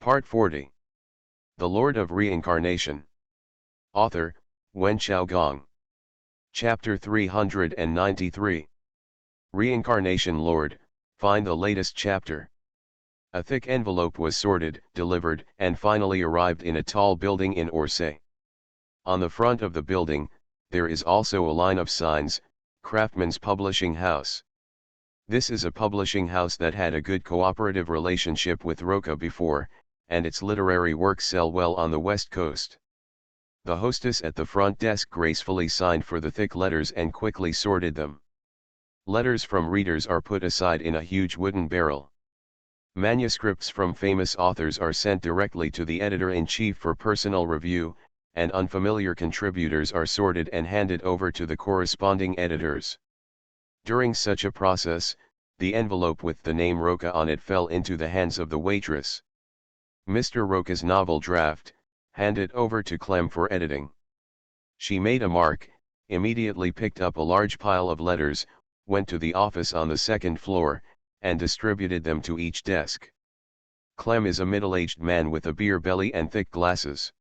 Part 40. The Lord of Reincarnation. Author, Wen Xiaogong. Chapter 393. Reincarnation Lord, find the latest chapter. A thick envelope was sorted, delivered, and finally arrived in a tall building in Orsay. On the front of the building, there is also a line of signs, Craftsman's Publishing House. This is a publishing house that had a good cooperative relationship with Roca before, and its literary works sell well on the West Coast. The hostess at the front desk gracefully signed for the thick letters and quickly sorted them. Letters from readers are put aside in a huge wooden barrel. Manuscripts from famous authors are sent directly to the editor-in-chief for personal review, and unfamiliar contributors are sorted and handed over to the corresponding editors. During such a process, the envelope with the name Roca on it fell into the hands of the waitress. Mr. Roca's novel draft, handed over to Clem for editing. She made a mark, immediately picked up a large pile of letters, went to the office on the second floor, and distributed them to each desk. Clem is a middle-aged man with a beer belly and thick glasses.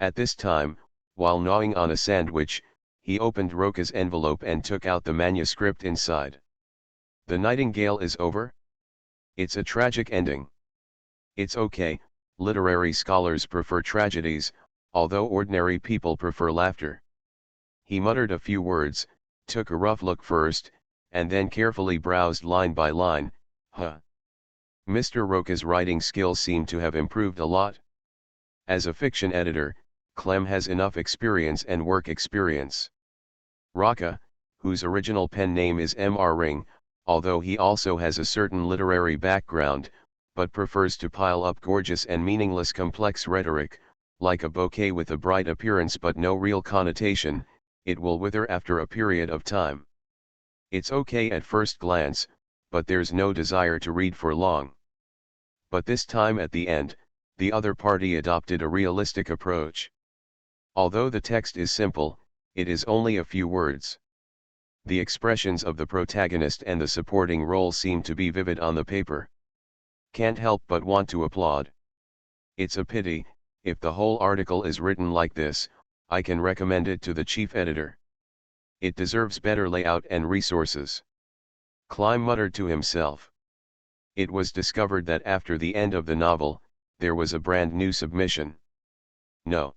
At this time, while gnawing on a sandwich, he opened Roca's envelope and took out the manuscript inside. The Nightingale is over? It's a tragic ending. It's okay, literary scholars prefer tragedies, although ordinary people prefer laughter. He muttered a few words, took a rough look first, and then carefully browsed line by line. Mr. Roca's writing skills seem to have improved a lot. As a fiction editor, Clem has enough experience and work experience. Roca, whose original pen name is M.R. Ring, although he also has a certain literary background, but prefers to pile up gorgeous and meaningless complex rhetoric, like a bouquet with a bright appearance but no real connotation, it will wither after a period of time. It's okay at first glance, but there's no desire to read for long. But this time at the end, the other party adopted a realistic approach. Although the text is simple, it is only a few words. The expressions of the protagonist and the supporting role seem to be vivid on the paper. Can't help but want to applaud. It's a pity, if the whole article is written like this, I can recommend it to the chief editor. It deserves better layout and resources. Clem muttered to himself. It was discovered that after the end of the novel, there was a brand new submission. No.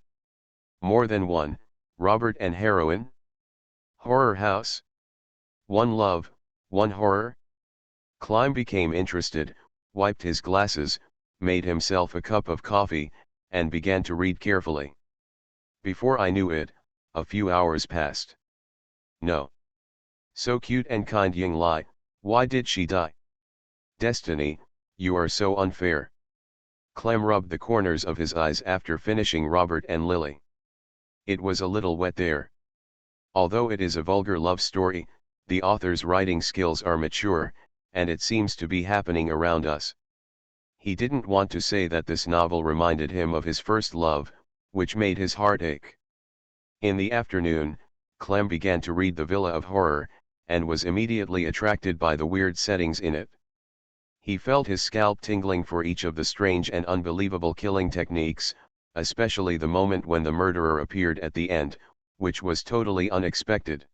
More than one, Robert and heroine? Horror house? One love, one horror? Clem became interested, wiped his glasses, made himself a cup of coffee, and began to read carefully. Before I knew it, a few hours passed. No. So cute and kind Ying Lai, why did she die? Destiny, you are so unfair. Clem rubbed the corners of his eyes after finishing Robert and Lily. It was a little wet there. Although it is a vulgar love story, the author's writing skills are mature, and it seems to be happening around us. He didn't want to say that this novel reminded him of his first love, which made his heart ache. In the afternoon, Clem began to read The Villa of Horror, and was immediately attracted by the weird settings in it. He felt his scalp tingling for each of the strange and unbelievable killing techniques, especially the moment when the murderer appeared at the end, which was totally unexpected.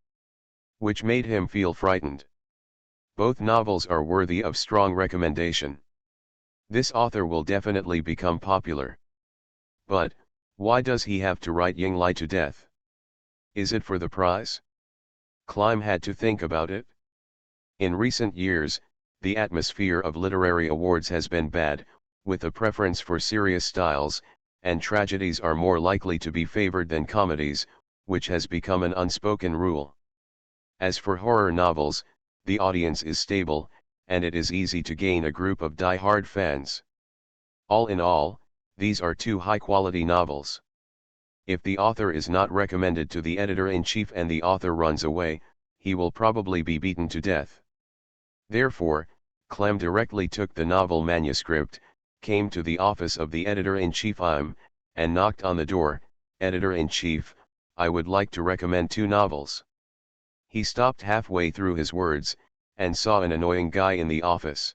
Which made him feel frightened. Both novels are worthy of strong recommendation. This author will definitely become popular. But, why does he have to write Ying Lai to death? Is it for the prize? Clem had to think about it. In recent years, the atmosphere of literary awards has been bad, with a preference for serious styles, and tragedies are more likely to be favored than comedies, which has become an unspoken rule. As for horror novels, the audience is stable, and it is easy to gain a group of die-hard fans. All in all, these are two high-quality novels. If the author is not recommended to the editor-in-chief and the author runs away, he will probably be beaten to death. Therefore, Clem directly took the novel manuscript, came to the office of the editor-in-chief and knocked on the door. Editor-in-chief, I would like to recommend two novels. He stopped halfway through his words, and saw an annoying guy in the office.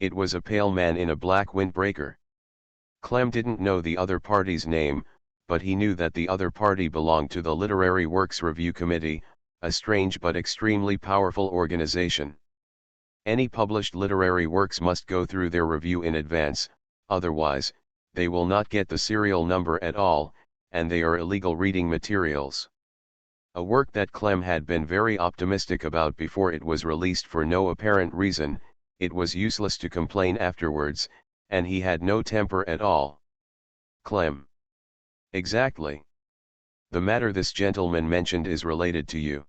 It was a pale man in a black windbreaker. Clem didn't know the other party's name, but he knew that the other party belonged to the Literary Works Review Committee, a strange but extremely powerful organization. Any published literary works must go through their review in advance, otherwise, they will not get the serial number at all, and they are illegal reading materials. A work that Clem had been very optimistic about before it was released for no apparent reason, it was useless to complain afterwards, and he had no temper at all. Clem. Exactly. The matter this gentleman mentioned is related to you.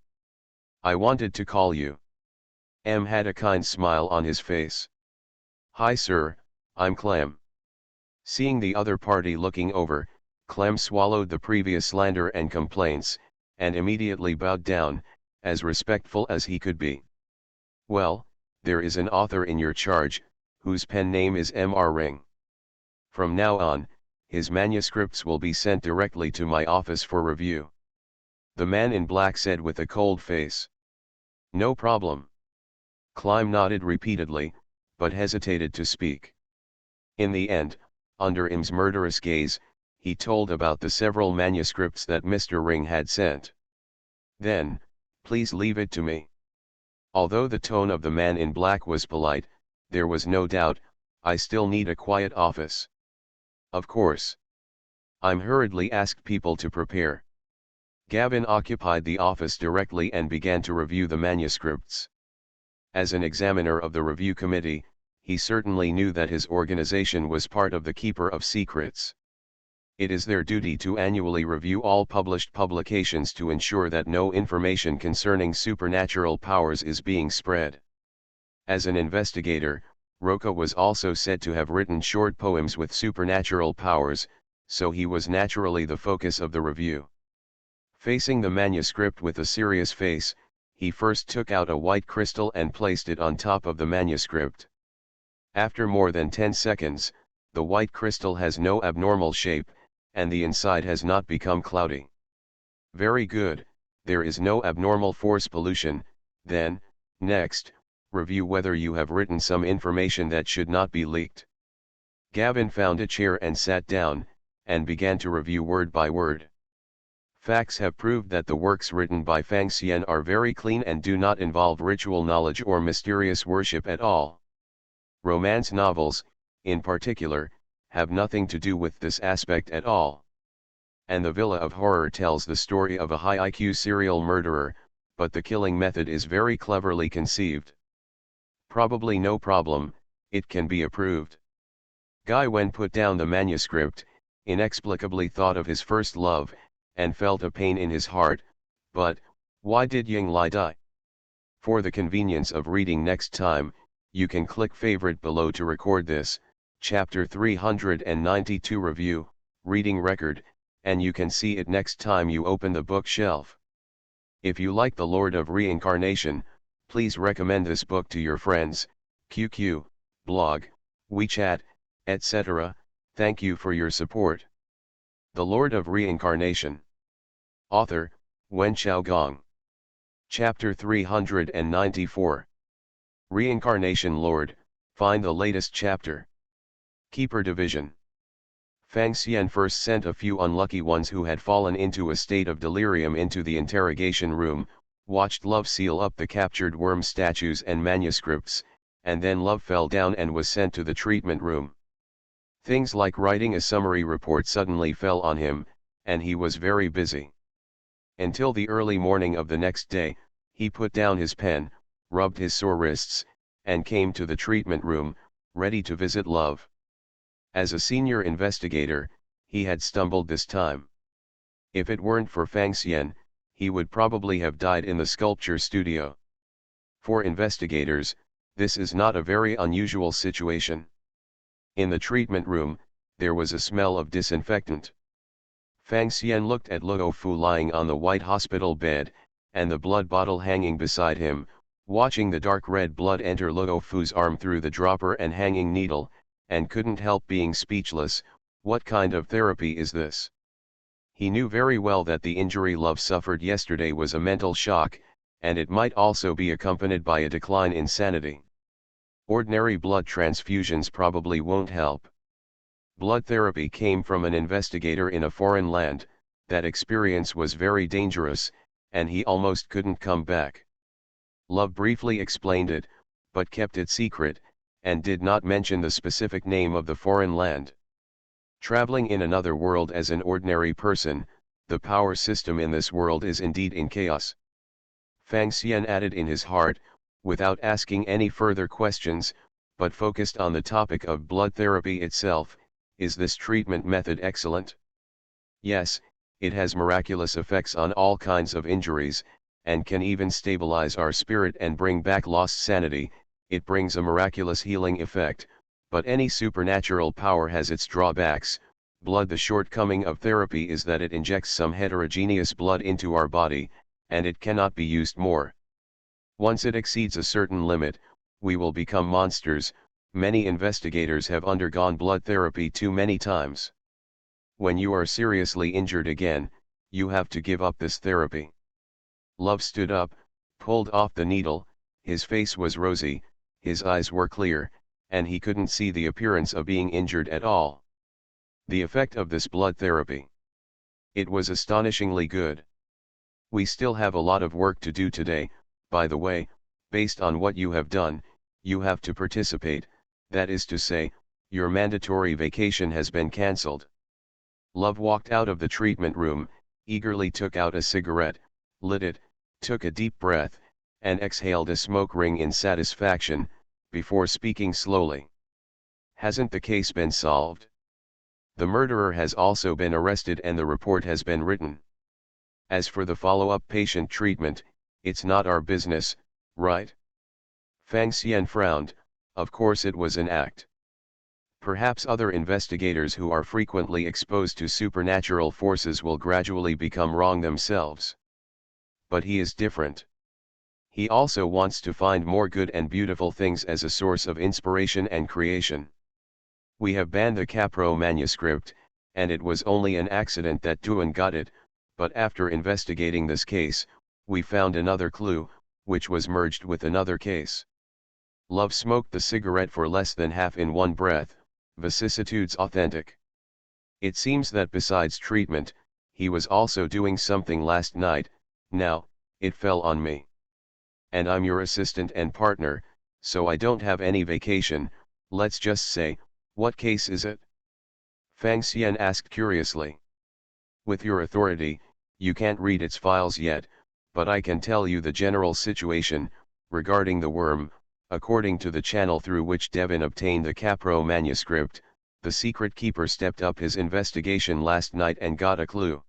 I wanted to call you. M had a kind smile on his face. Hi sir, I'm Clem. Seeing the other party looking over, Clem swallowed the previous slander and complaints, and immediately bowed down, as respectful as he could be. Well, there is an author in your charge, whose pen name is M.R. Ring. From now on, his manuscripts will be sent directly to my office for review. The man in black said with a cold face. No problem. Clem nodded repeatedly, but hesitated to speak. In the end, under M's murderous gaze, he told about the several manuscripts that Mr. Ring had sent. Then, please leave it to me. Although the tone of the man in black was polite, there was no doubt, I still need a quiet office. Of course. I'm hurriedly asked people to prepare. Gavin occupied the office directly and began to review the manuscripts. As an examiner of the review committee, he certainly knew that his organization was part of the Keeper of Secrets. It is their duty to annually review all published publications to ensure that no information concerning supernatural powers is being spread. As an investigator, Roca was also said to have written short poems with supernatural powers, so he was naturally the focus of the review. Facing the manuscript with a serious face, he first took out a white crystal and placed it on top of the manuscript. After more than 10 seconds, the white crystal has no abnormal shape, and the inside has not become cloudy. Very good, there is no abnormal force pollution. Then, next, review whether you have written some information that should not be leaked. Gavin found a chair and sat down, and began to review word by word. Facts have proved that the works written by Fang Xian are very clean and do not involve ritual knowledge or mysterious worship at all. Romance novels, in particular, have nothing to do with this aspect at all. And the Villa of Horror tells the story of a high IQ serial murderer, but the killing method is very cleverly conceived. Probably no problem, it can be approved. Guy Wen put down the manuscript, inexplicably thought of his first love, and felt a pain in his heart, but, why did Ying Lai die? For the convenience of reading next time, you can click favorite below to record this, chapter 392 review, reading record, and you can see it next time you open the bookshelf. If you like The Lord of Reincarnation, please recommend this book to your friends, QQ, blog, WeChat, etc. Thank you for your support. The Lord of Reincarnation. Author, Wen Xiaogong. Chapter 394. Reincarnation Lord, find the latest chapter. Keeper Division. Fang Xian first sent a few unlucky ones who had fallen into a state of delirium into the interrogation room, watched Love seal up the captured worm statues and manuscripts, and then Love fell down and was sent to the treatment room. Things like writing a summary report suddenly fell on him, and he was very busy. Until the early morning of the next day, he put down his pen, rubbed his sore wrists, and came to the treatment room, ready to visit Love. As a senior investigator, he had stumbled this time. If it weren't for Fang Xian, he would probably have died in the sculpture studio. For investigators, this is not a very unusual situation. In the treatment room, there was a smell of disinfectant. Fang Xian looked at Luo Fu lying on the white hospital bed, and the blood bottle hanging beside him, watching the dark red blood enter Luo Fu's arm through the dropper and hanging needle, and couldn't help being speechless. What kind of therapy is this? He knew very well that the injury Love suffered yesterday was a mental shock, and it might also be accompanied by a decline in sanity. Ordinary blood transfusions probably won't help. Blood therapy came from an investigator in a foreign land. That experience was very dangerous, and he almost couldn't come back. Love briefly explained it, but kept it secret, and did not mention the specific name of the foreign land. Traveling in another world as an ordinary person, the power system in this world is indeed in chaos. Fang Xian added in his heart, without asking any further questions, but focused on the topic of blood therapy itself. Is this treatment method excellent? Yes, it has miraculous effects on all kinds of injuries, and can even stabilize our spirit and bring back lost sanity. It brings a miraculous healing effect, but any supernatural power has its drawbacks. The shortcoming of therapy is that it injects some heterogeneous blood into our body, and it cannot be used more. Once it exceeds a certain limit, we will become monsters. Many investigators have undergone blood therapy too many times. When you are seriously injured again, you have to give up this therapy. Love stood up, pulled off the needle. His face was rosy, his eyes were clear, and he couldn't see the appearance of being injured at all. The effect of this blood therapy. It was astonishingly good. We still have a lot of work to do today. By the way, based on what you have done, you have to participate, that is to say, your mandatory vacation has been cancelled. Love walked out of the treatment room, eagerly took out a cigarette, lit it, took a deep breath, and exhaled a smoke ring in satisfaction, before speaking slowly. Hasn't the case been solved? The murderer has also been arrested and the report has been written. As for the follow-up patient treatment, it's not our business, right? Fang Xian frowned. Of course it was an act. Perhaps other investigators who are frequently exposed to supernatural forces will gradually become wrong themselves. But he is different. He also wants to find more good and beautiful things as a source of inspiration and creation. We have banned the Capro manuscript, and it was only an accident that Duan got it, but after investigating this case, we found another clue, which was merged with another case. Love smoked the cigarette for less than half in one breath. Vicissitudes authentic. It seems that besides treatment, he was also doing something last night. Now, it fell on me. And I'm your assistant and partner, so I don't have any vacation. Let's just say, what case is it? Fang Xian asked curiously. With your authority, you can't read its files yet, but I can tell you the general situation. Regarding the worm, according to the channel through which Devin obtained the Capro manuscript, the secret keeper stepped up his investigation last night and got a clue.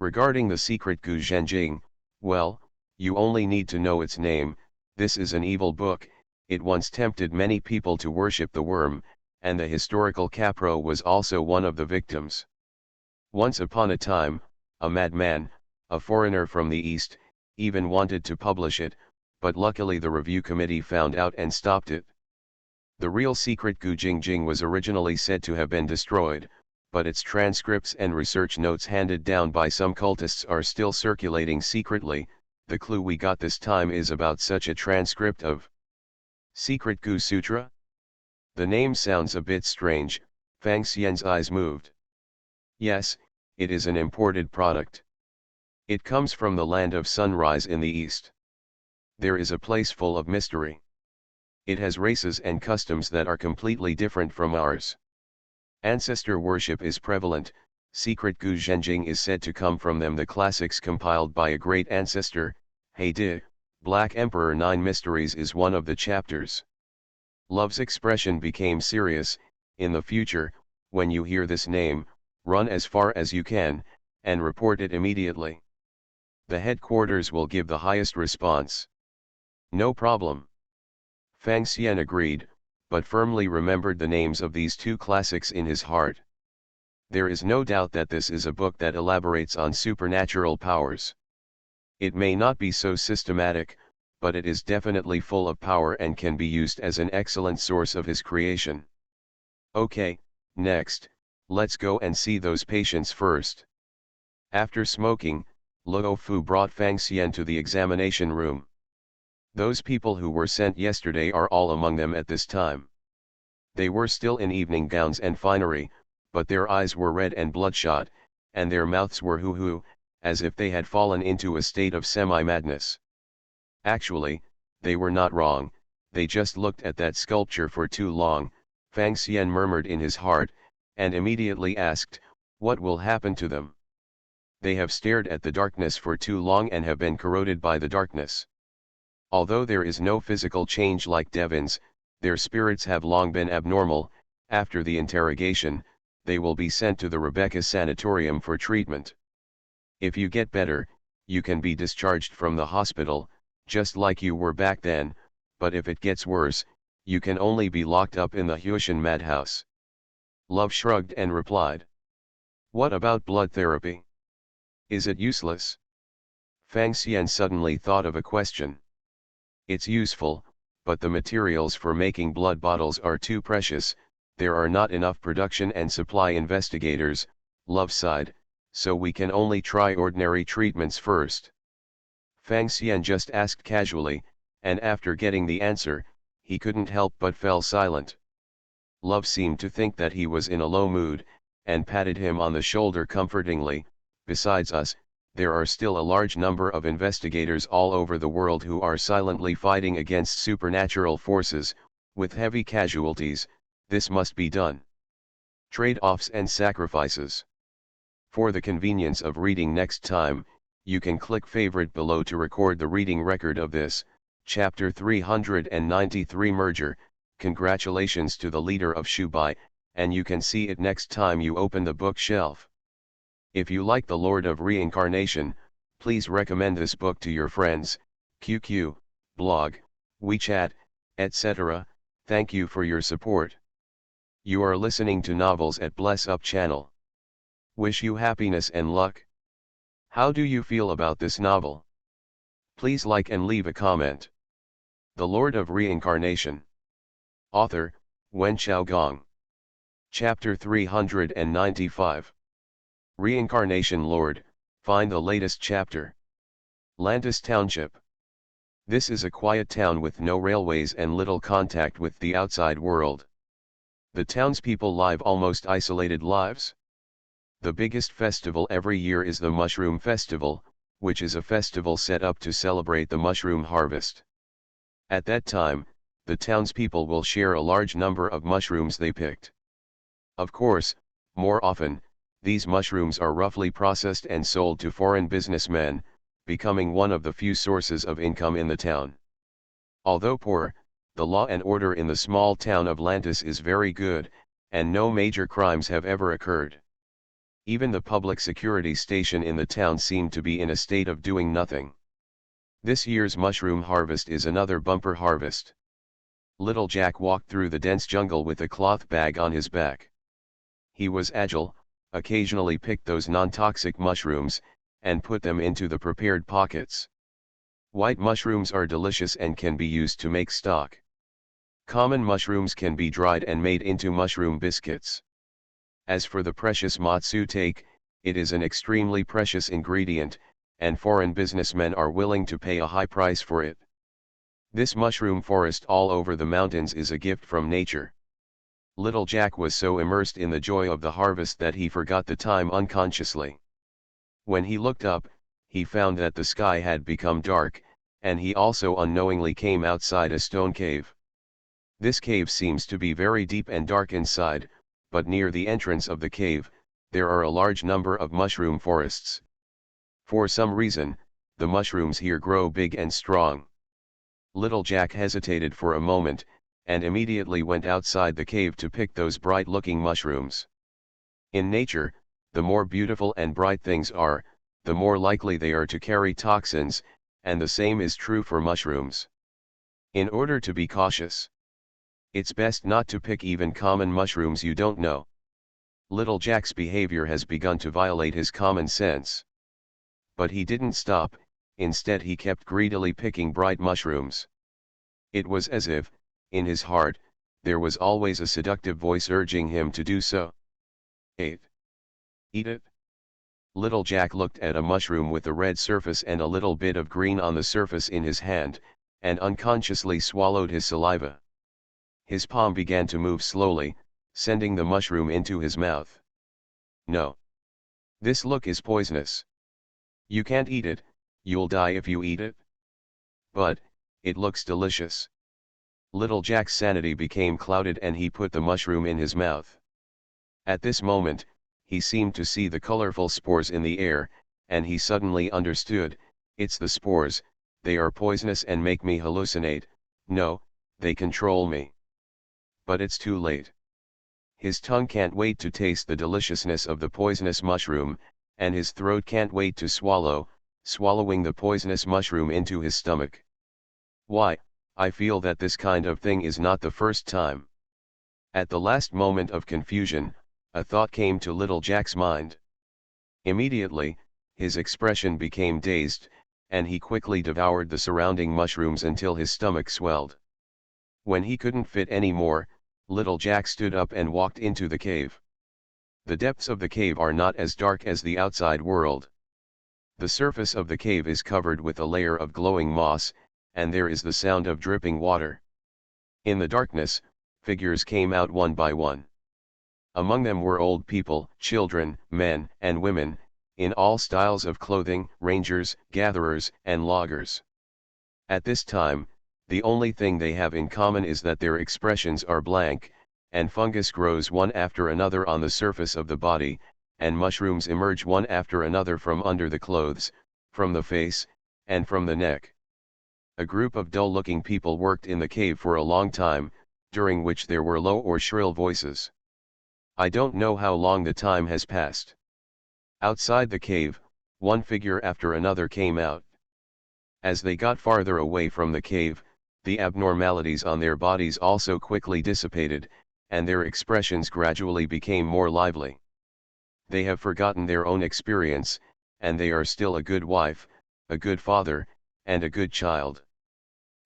Regarding the secret Gu Zhenjing, well, you only need to know its name. This is an evil book. It once tempted many people to worship the worm, and the historical Capro was also one of the victims. Once upon a time, a madman, a foreigner from the East, even wanted to publish it, but luckily the review committee found out and stopped it. The real secret Gu Jingjing was originally said to have been destroyed, but its transcripts and research notes handed down by some cultists are still circulating secretly. The clue we got this time is about such a transcript of Secret Gu Sutra? The name sounds a bit strange. Fang Xian's eyes moved. Yes, it is an imported product. It comes from the land of sunrise in the east. There is a place full of mystery. It has races and customs that are completely different from ours. Ancestor worship is prevalent. Secret Gu Zhenjing is said to come from them. The classics compiled by a great ancestor, Heidi, Black Emperor. 9 Mysteries is one of the chapters. Love's expression became serious. In the future, when you hear this name, run as far as you can, and report it immediately. The headquarters will give the highest response. No problem. Fang Xian agreed, but firmly remembered the names of these 2 classics in his heart. There is no doubt that this is a book that elaborates on supernatural powers. It may not be so systematic, but it is definitely full of power and can be used as an excellent source of his creation. Okay, next, let's go and see those patients first. After smoking, Luo Fu brought Fang Xian to the examination room. Those people who were sent yesterday are all among them at this time. They were still in evening gowns and finery, but their eyes were red and bloodshot, and their mouths were hoo-hoo, as if they had fallen into a state of semi-madness. Actually, they were not wrong, they just looked at that sculpture for too long, Fang Xian murmured in his heart, and immediately asked, what will happen to them? They have stared at the darkness for too long and have been corroded by the darkness. Although there is no physical change like Devin's, their spirits have long been abnormal. After the interrogation, they will be sent to the Rebecca Sanatorium for treatment. If you get better, you can be discharged from the hospital, just like you were back then, but if it gets worse, you can only be locked up in the Huishan madhouse. Love shrugged and replied. What about blood therapy? Is it useless? Fang Xian suddenly thought of a question. It's useful, but the materials for making blood bottles are too precious, there are not enough production and supply investigators, Love sighed, so we can only try ordinary treatments first. Fang Xian just asked casually, and after getting the answer, he couldn't help but fell silent. Love seemed to think that he was in a low mood, and patted him on the shoulder comfortingly. Besides us, there are still a large number of investigators all over the world who are silently fighting against supernatural forces, with heavy casualties. This must be done. Trade-offs and sacrifices. For the convenience of reading next time, you can click favorite below to record the reading record of this, Chapter 393 Merger. Congratulations to the leader of Shubai, and you can see it next time you open the bookshelf. If you like The Lord of Reincarnation, please recommend this book to your friends, QQ, blog, WeChat, etc. Thank you for your support. You are listening to Novels at Bless Up channel. Wish you happiness and luck. How do you feel about this novel? Please like and leave a comment. The Lord of Reincarnation. Author, Wen Xiaogong. Chapter 395. Reincarnation Lord, find the latest chapter. Lantis Township. This is a quiet town with no railways and little contact with the outside world. The townspeople live almost isolated lives. The biggest festival every year is the Mushroom Festival, which is a festival set up to celebrate the mushroom harvest. At that time, the townspeople will share a large number of mushrooms they picked. Of course, more often, these mushrooms are roughly processed and sold to foreign businessmen, becoming one of the few sources of income in the town. Although poor, the law and order in the small town of Lantis is very good, and no major crimes have ever occurred. Even the public security station in the town seemed to be in a state of doing nothing. This year's mushroom harvest is another bumper harvest. Little Jack walked through the dense jungle with a cloth bag on his back. He was agile, occasionally picked those non-toxic mushrooms, and put them into the prepared pockets. White mushrooms are delicious and can be used to make stock. Common mushrooms can be dried and made into mushroom biscuits. As for the precious matsutake, it is an extremely precious ingredient, and foreign businessmen are willing to pay a high price for it. This mushroom forest all over the mountains is a gift from nature. Little Jack was so immersed in the joy of the harvest that he forgot the time unconsciously. When he looked up, he found that the sky had become dark, and he also unknowingly came outside a stone cave. This cave seems to be very deep and dark inside, but near the entrance of the cave, there are a large number of mushroom forests. For some reason, the mushrooms here grow big and strong. Little Jack hesitated for a moment, and immediately went outside the cave to pick those bright-looking mushrooms. In nature, the more beautiful and bright things are, the more likely they are to carry toxins, and the same is true for mushrooms. In order to be cautious, it's best not to pick even common mushrooms you don't know. Little Jack's behavior has begun to violate his common sense. But he didn't stop, instead he kept greedily picking bright mushrooms. It was as if, in his heart, there was always a seductive voice urging him to do so. 8. Eat it. Little Jack looked at a mushroom with a red surface and a little bit of green on the surface in his hand, and unconsciously swallowed his saliva. His palm began to move slowly, sending the mushroom into his mouth. No. This look is poisonous. You can't eat it, you'll die if you eat it. But, it looks delicious. Little Jack's sanity became clouded and he put the mushroom in his mouth. At this moment, he seemed to see the colorful spores in the air, and he suddenly understood, it's the spores, they are poisonous and make me hallucinate, no, they control me. But it's too late. His tongue can't wait to taste the deliciousness of the poisonous mushroom, and his throat can't wait to swallowing the poisonous mushroom into his stomach. Why, I feel that this kind of thing is not the first time. At the last moment of confusion, a thought came to little Jack's mind. Immediately, his expression became dazed, and he quickly devoured the surrounding mushrooms until his stomach swelled. When he couldn't fit any more, little Jack stood up and walked into the cave. The depths of the cave are not as dark as the outside world. The surface of the cave is covered with a layer of glowing moss, and there is the sound of dripping water. In the darkness, figures came out one by one. Among them were old people, children, men, and women, in all styles of clothing, rangers, gatherers, and loggers. At this time, the only thing they have in common is that their expressions are blank, and fungus grows one after another on the surface of the body, and mushrooms emerge one after another from under the clothes, from the face, and from the neck. A group of dull-looking people worked in the cave for a long time, during which there were low or shrill voices. I don't know how long the time has passed. Outside the cave, one figure after another came out. As they got farther away from the cave, the abnormalities on their bodies also quickly dissipated, and their expressions gradually became more lively. They have forgotten their own experience, and they are still a good wife, a good father, and a good child.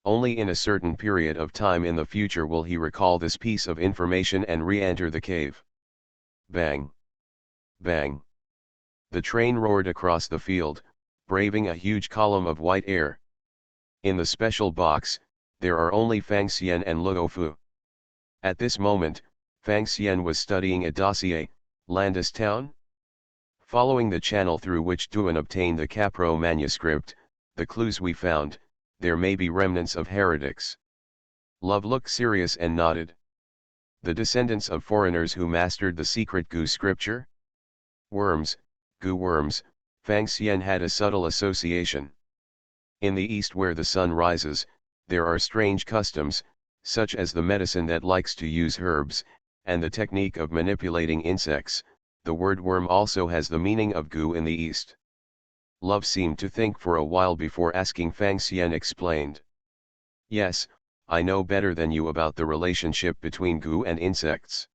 Only in a certain period of time in the future will he recall this piece of information and re-enter the cave. Bang! Bang! The train roared across the field, braving a huge column of white air. In the special box, there are only Fang Xian and Luo Fu. At this moment, Fang Xian was studying a dossier, Landis Town? Following the channel through which Duan obtained the Capro manuscript, the clues we found, there may be remnants of heretics. Love looked serious and nodded. The descendants of foreigners who mastered the secret Gu scripture? Worms, Gu worms, Fang Xian had a subtle association. In the east where the sun rises, there are strange customs, such as the medicine that likes to use herbs, and the technique of manipulating insects. The word worm also has the meaning of Gu in the east. Love seemed to think for a while before asking. Fang Xian explained. Yes, I know better than you about the relationship between Gu and insects.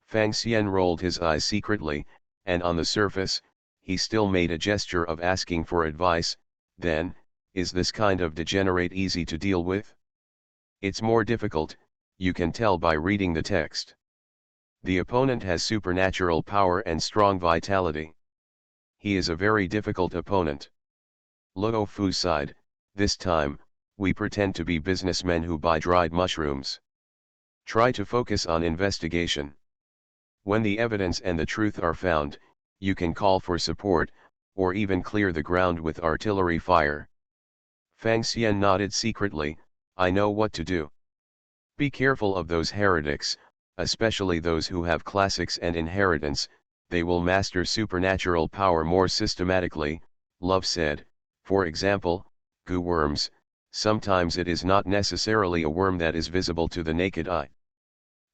Fang Xian rolled his eyes secretly, and on the surface, he still made a gesture of asking for advice. Then, is this kind of degenerate easy to deal with? It's more difficult, you can tell by reading the text. The opponent has supernatural power and strong vitality. He is a very difficult opponent. Luo Fu sighed, this time, we pretend to be businessmen who buy dried mushrooms. Try to focus on investigation. When the evidence and the truth are found, you can call for support, or even clear the ground with artillery fire. Fang Xian nodded secretly, I know what to do. Be careful of those heretics, especially those who have classics and inheritance, they will master supernatural power more systematically, Love said. For example, Gu worms, sometimes it is not necessarily a worm that is visible to the naked eye.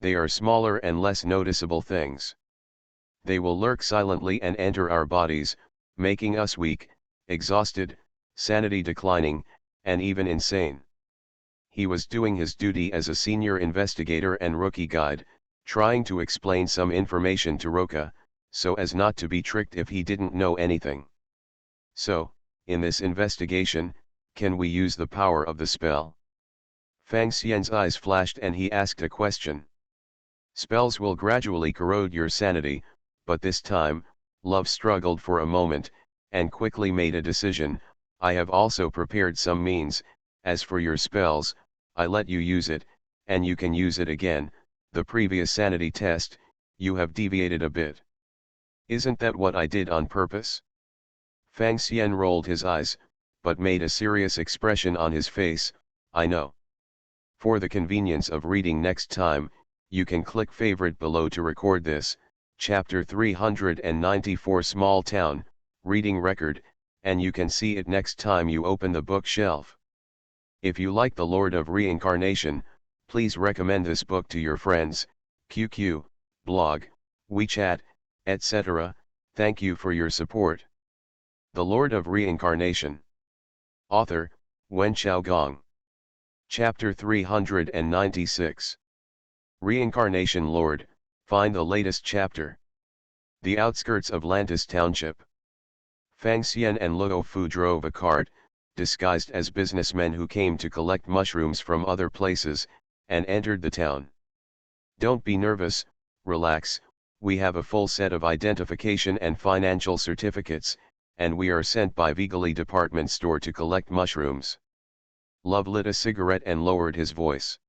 They are smaller and less noticeable things. They will lurk silently and enter our bodies, making us weak, exhausted, sanity declining, and even insane. He was doing his duty as a senior investigator and rookie guide, trying to explain some information to Roca, so as not to be tricked if he didn't know anything. So, in this investigation, can we use the power of the spell? Fang Xian's eyes flashed and he asked a question. Spells will gradually corrode your sanity, but this time, Love struggled for a moment, and quickly made a decision. I have also prepared some means. As for your spells, I let you use it, and you can use it again. The previous sanity test, you have deviated a bit. Isn't that what I did on purpose? Fang Xian rolled his eyes, but made a serious expression on his face. I know. For the convenience of reading next time, you can click favorite below to record this, chapter 394 Small Town, reading record, and you can see it next time you open the bookshelf. If you like The Lord of Reincarnation, please recommend this book to your friends, QQ, blog, WeChat, etc. Thank you for your support. The Lord of Reincarnation. Author, Wen Xiaogong. Chapter 396. Reincarnation Lord, find the latest chapter. The outskirts of Lantis Township. Fang Xian and Luo Fu drove a cart, disguised as businessmen who came to collect mushrooms from other places, and entered the town. Don't be nervous, relax, we have a full set of identification and financial certificates, and we are sent by Vigili department store to collect mushrooms. Love lit a cigarette and lowered his voice.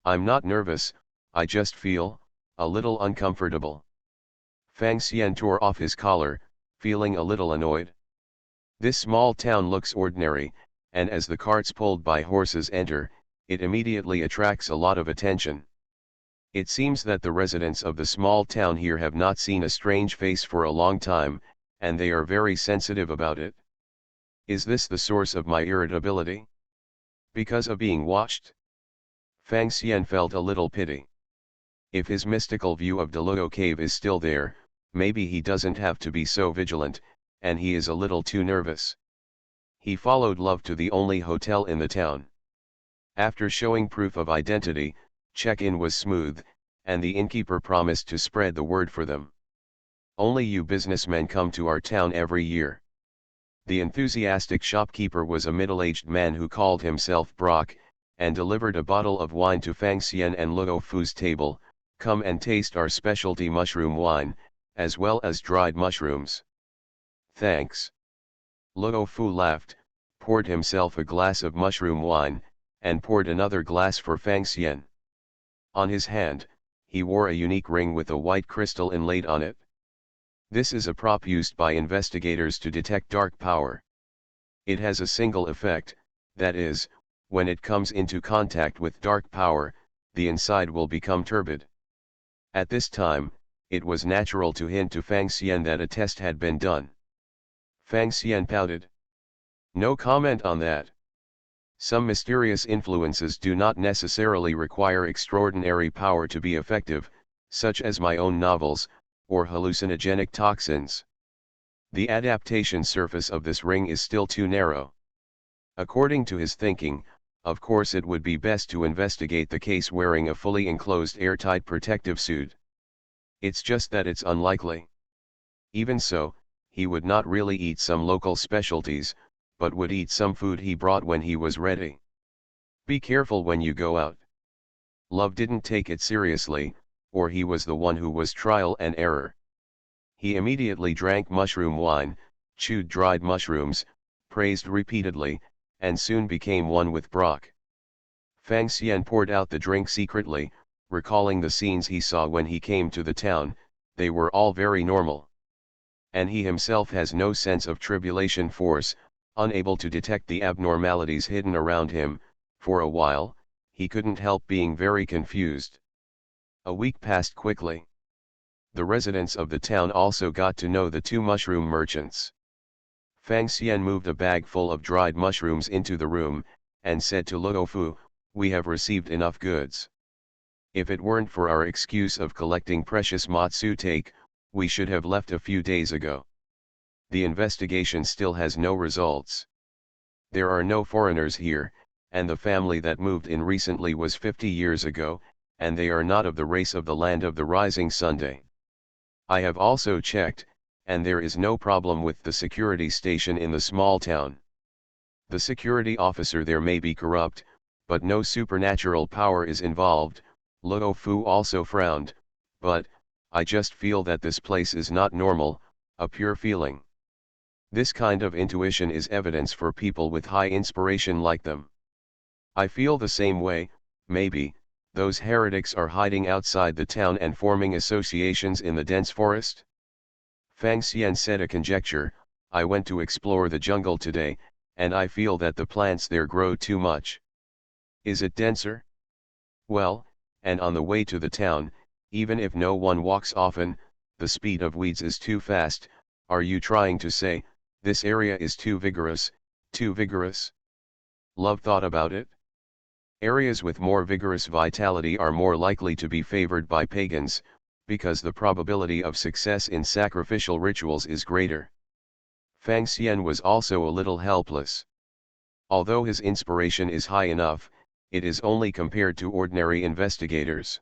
I'm not nervous, I just feel a little uncomfortable. Fang Xian tore off his collar, feeling a little annoyed. This small town looks ordinary, and as the carts pulled by horses enter, it immediately attracts a lot of attention. It seems that the residents of the small town here have not seen a strange face for a long time, and they are very sensitive about it. Is this the source of my irritability? Because of being watched? Fang Xian felt a little pity. If his mystical view of Deluo Cave is still there, maybe he doesn't have to be so vigilant, and he is a little too nervous. He followed Love to the only hotel in the town. After showing proof of identity, check-in was smooth, and the innkeeper promised to spread the word for them. Only you businessmen come to our town every year. The enthusiastic shopkeeper was a middle-aged man who called himself Brock, and delivered a bottle of wine to Fang Xian and Luo Fu's table. Come and taste our specialty mushroom wine, as well as dried mushrooms. Thanks. Luo Fu laughed, poured himself a glass of mushroom wine, and poured another glass for Fang Xian. On his hand, he wore a unique ring with a white crystal inlaid on it. This is a prop used by investigators to detect dark power. It has a single effect, that is, when it comes into contact with dark power, the inside will become turbid. At this time, it was natural to hint to Fang Xian that a test had been done. Fang Xian pouted. No comment on that. Some mysterious influences do not necessarily require extraordinary power to be effective, such as my own novels, or hallucinogenic toxins. The adaptation surface of this ring is still too narrow. According to his thinking, of course it would be best to investigate the case wearing a fully enclosed airtight protective suit. It's just that it's unlikely. Even so, he would not really eat some local specialties, but would eat some food he brought when he was ready. Be careful when you go out. Love didn't take it seriously, or he was the one who was trial and error. He immediately drank mushroom wine, chewed dried mushrooms, praised repeatedly, and soon became one with Brock. Fang Xian poured out the drink secretly, recalling the scenes he saw when he came to the town. They were all very normal. And he himself has no sense of tribulation force, unable to detect the abnormalities hidden around him. For a while, he couldn't help being very confused. A week passed quickly. The residents of the town also got to know the two mushroom merchants. Fang Xian moved a bag full of dried mushrooms into the room, and said to Luo Fu, "We have received enough goods. If it weren't for our excuse of collecting precious matsutake, we should have left a few days ago. The investigation still has no results. There are no foreigners here, and the family that moved in recently was 50 years ago, and they are not of the race of the land of the rising Sunday. I have also checked, and there is no problem with the security station in the small town. The security officer there may be corrupt, but no supernatural power is involved." Luo Fu also frowned, "But, I just feel that this place is not normal, a pure feeling. This kind of intuition is evidence for people with high inspiration like them. I feel the same way. Maybe those heretics are hiding outside the town and forming associations in the dense forest?" Fang Xian said a conjecture, I went to explore the jungle today, and I feel that the plants there grow too much. Is it denser? Well, and on the way to the town, even if no one walks often, the speed of weeds is too fast. Are you trying to say, this area is too vigorous, too vigorous? Love thought about it. Areas with more vigorous vitality are more likely to be favored by pagans, because the probability of success in sacrificial rituals is greater. Fang Xian was also a little helpless. Although his inspiration is high enough, it is only compared to ordinary investigators.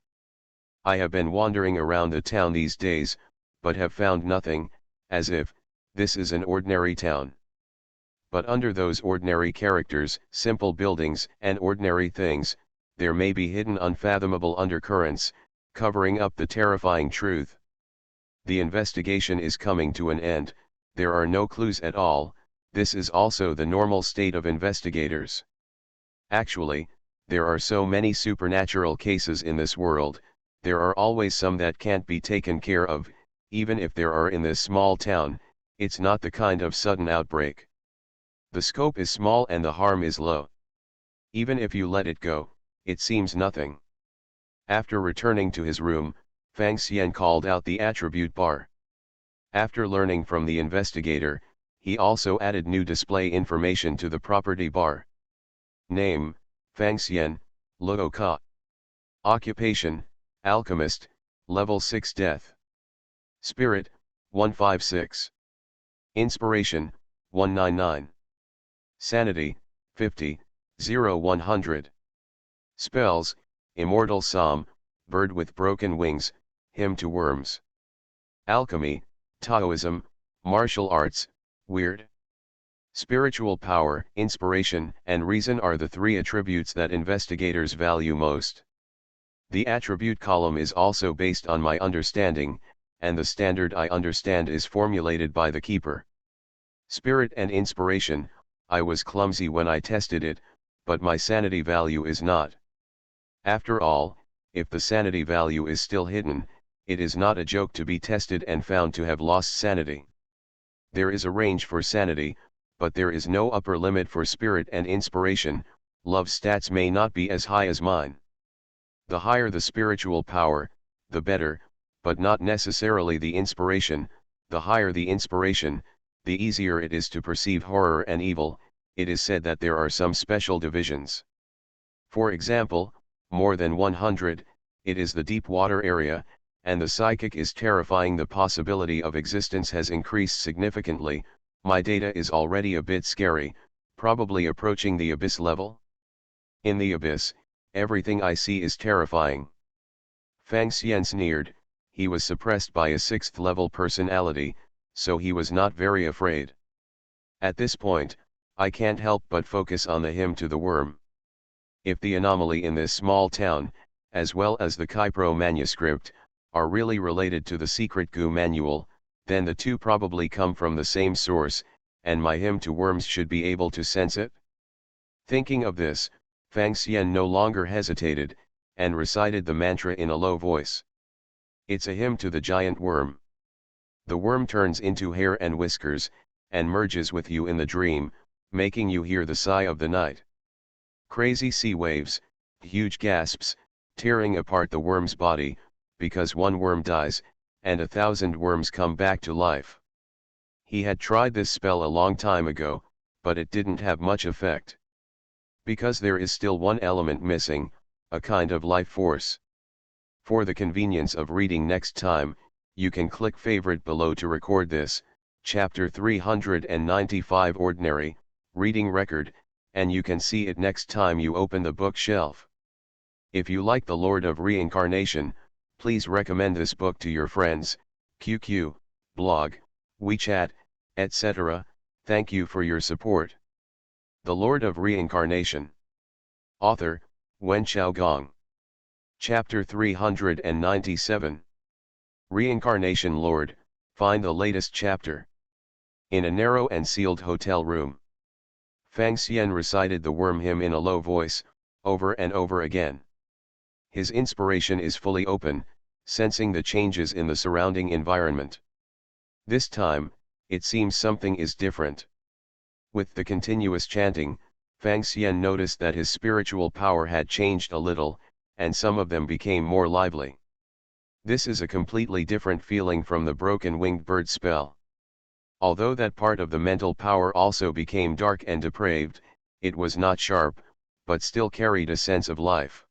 I have been wandering around the town these days, but have found nothing, as if, this is an ordinary town. But under those ordinary characters, simple buildings, and ordinary things, there may be hidden unfathomable undercurrents, covering up the terrifying truth. The investigation is coming to an end, there are no clues at all. This is also the normal state of investigators. Actually, there are so many supernatural cases in this world, there are always some that can't be taken care of, even if there are in this small town. It's not the kind of sudden outbreak. The scope is small and the harm is low. Even if you let it go, it seems nothing. After returning to his room, Fang Xian called out the attribute bar. After learning from the investigator, he also added new display information to the property bar. Name, Fang Xian, Luo Ka. Occupation, Alchemist, Level 6 Death. Spirit, 156. Inspiration, 199. Sanity, 50, 100. Spells, Immortal Psalm, Bird with Broken Wings, Hymn to Worms. Alchemy, Taoism, Martial Arts, Weird. Spiritual power, inspiration, and reason are the three attributes that investigators value most. The attribute column is also based on my understanding, and the standard I understand is formulated by the keeper. Spirit and inspiration, I was clumsy when I tested it, but my sanity value is not. After all, if the sanity value is still hidden, it is not a joke to be tested and found to have lost sanity. There is a range for sanity, but there is no upper limit for spirit and inspiration. Love stats may not be as high as mine. The higher the spiritual power, the better, but not necessarily the inspiration. The higher the inspiration, the easier it is to perceive horror and evil. It is said that there are some special divisions. For example, more than 100, it is the deep water area, and the psychic is terrifying. The possibility of existence has increased significantly. My data is already a bit scary, probably approaching the abyss level. In the abyss, everything I see is terrifying. Fang Xian sneered. He was suppressed by a 6th level personality, so he was not very afraid. At this point, I can't help but focus on the hymn to the worm. If the anomaly in this small town, as well as the Kypro manuscript, are really related to the secret Gu manual, then the two probably come from the same source, and my hymn to worms should be able to sense it. Thinking of this, Fang Xian no longer hesitated, and recited the mantra in a low voice. It's a hymn to the giant worm. The worm turns into hair and whiskers, and merges with you in the dream, making you hear the sigh of the night. Crazy sea waves, huge gasps, tearing apart the worm's body, because one worm dies, and 1,000 worms come back to life. He had tried this spell a long time ago, but it didn't have much effect. Because there is still one element missing, a kind of life force. For the convenience of reading next time, you can click favorite below to record this, chapter 395 Ordinary, reading record, and you can see it next time you open the bookshelf. If you like The Lord of Reincarnation, please recommend this book to your friends, QQ, blog, WeChat, etc. Thank you for your support. The Lord of Reincarnation. Author, Wen Xiaogong. Chapter 397. Reincarnation Lord, find the latest chapter. In a narrow and sealed hotel room. Fang Xian recited the worm hymn in a low voice, over and over again. His inspiration is fully open, sensing the changes in the surrounding environment. This time, it seems something is different. With the continuous chanting, Fang Xian noticed that his spiritual power had changed a little, and some of them became more lively. This is a completely different feeling from the broken winged bird spell. Although that part of the mental power also became dark and depraved, it was not sharp, but still carried a sense of life.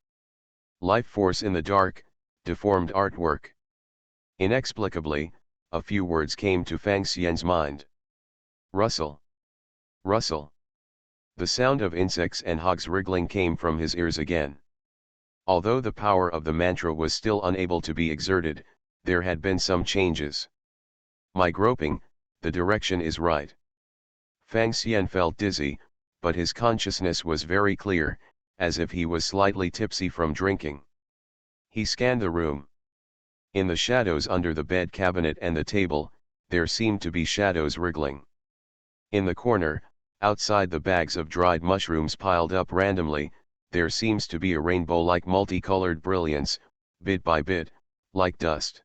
Life force in the dark, deformed artwork. Inexplicably, a few words came to Fang Xian's mind. Rustle. Rustle. The sound of insects and hogs wriggling came from his ears again. Although the power of the mantra was still unable to be exerted, there had been some changes. My groping, the direction is right. Fang Xian felt dizzy, but his consciousness was very clear, as if he was slightly tipsy from drinking. He scanned the room. In the shadows under the bed cabinet and the table, there seemed to be shadows wriggling. In the corner, outside the bags of dried mushrooms piled up randomly, there seems to be a rainbow-like multicolored brilliance, bit by bit, like dust.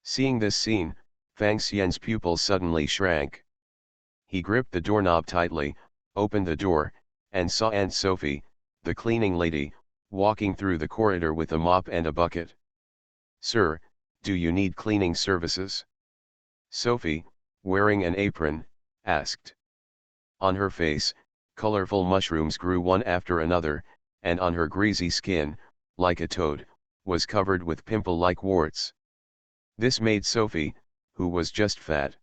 Seeing this scene, Fang Xian's pupils suddenly shrank. He gripped the doorknob tightly, opened the door, and saw Aunt Sophie, the cleaning lady, walking through the corridor with a mop and a bucket. "Sir, do you need cleaning services?" Sophie, wearing an apron, asked. On her face, colorful mushrooms grew one after another, and on her greasy skin, like a toad, was covered with pimple-like warts. This made Sophie, who was just fat,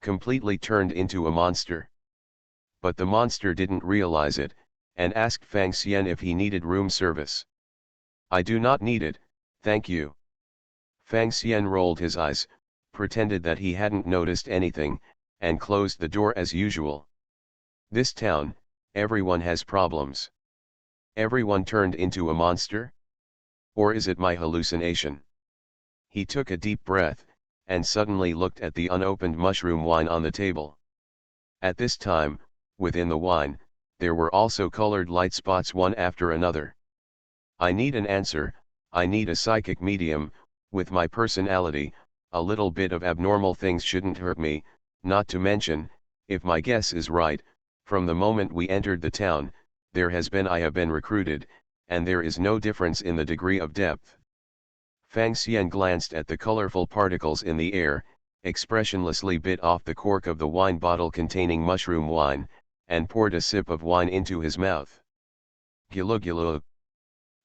completely turned into a monster. But the monster didn't realize it, and asked Fang Xian if he needed room service. "I do not need it, thank you." Fang Xian rolled his eyes, pretended that he hadn't noticed anything, and closed the door as usual. This town, everyone has problems. Everyone turned into a monster? Or is it my hallucination? He took a deep breath, and suddenly looked at the unopened mushroom wine on the table. At this time, within the wine, there were also colored light spots one after another. "I need an answer, I need a psychic medium. With my personality, a little bit of abnormal things shouldn't hurt me, not to mention, if my guess is right, from the moment we entered the town, I have been recruited, and there is no difference in the degree of depth." Fang Xian glanced at the colorful particles in the air, expressionlessly bit off the cork of the wine bottle containing mushroom wine, and poured a sip of wine into his mouth. Gulug gulug.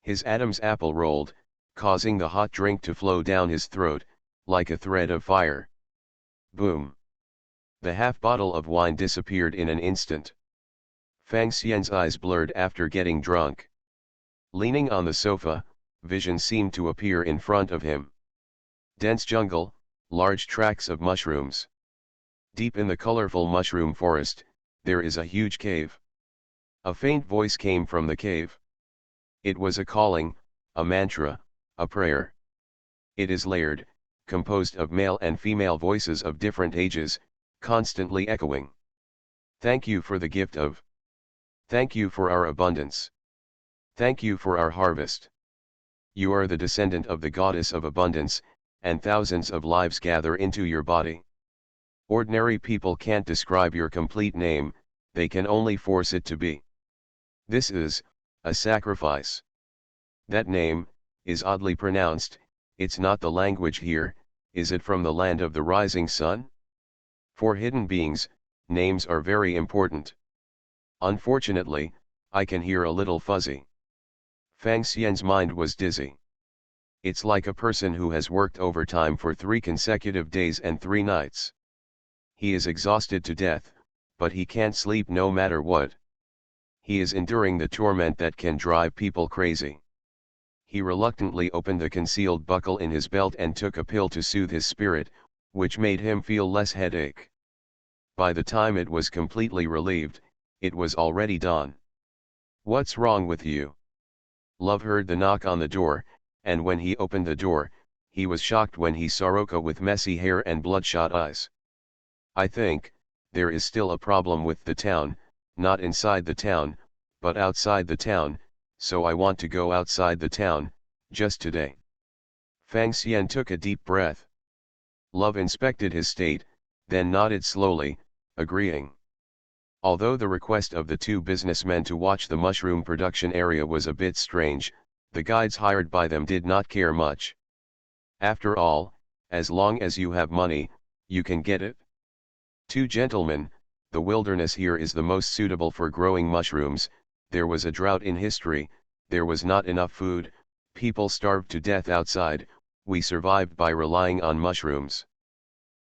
His Adam's apple rolled, causing the hot drink to flow down his throat, like a thread of fire. Boom. The half bottle of wine disappeared in an instant. Fang Xian's eyes blurred after getting drunk. Leaning on the sofa, vision seemed to appear in front of him. Dense jungle, large tracts of mushrooms. Deep in the colorful mushroom forest, there is a huge cave. A faint voice came from the cave. It was a calling, a mantra, a prayer. It is layered, composed of male and female voices of different ages, constantly echoing. "Thank you for the gift of. Thank you for our abundance. Thank you for our harvest. You are the descendant of the goddess of abundance, and thousands of lives gather into your body. Ordinary people can't describe your complete name, they can only force it to be. This is a sacrifice. That name is oddly pronounced. It's not the language here. Is it from the land of the rising sun? For hidden beings, names are very important. Unfortunately, I can hear a little fuzzy." Fang Xian's mind was dizzy. It's like a person who has worked overtime for 3 consecutive days and 3 nights. He is exhausted to death, but he can't sleep no matter what. He is enduring the torment that can drive people crazy. He reluctantly opened the concealed buckle in his belt and took a pill to soothe his spirit, which made him feel less headache. By the time it was completely relieved, it was already dawn. "What's wrong with you?" Love heard the knock on the door, and when he opened the door, he was shocked when he saw Roko with messy hair and bloodshot eyes. "I think, there is still a problem with the town, not inside the town, but outside the town, so I want to go outside the town, just today." Fang Xian took a deep breath. Love inspected his state, then nodded slowly, agreeing. Although the request of the two businessmen to watch the mushroom production area was a bit strange, the guides hired by them did not care much. After all, as long as you have money, you can get it. Two gentlemen, the wilderness here is the most suitable for growing mushrooms. There was a drought in history, there was not enough food, people starved to death outside, we survived by relying on mushrooms.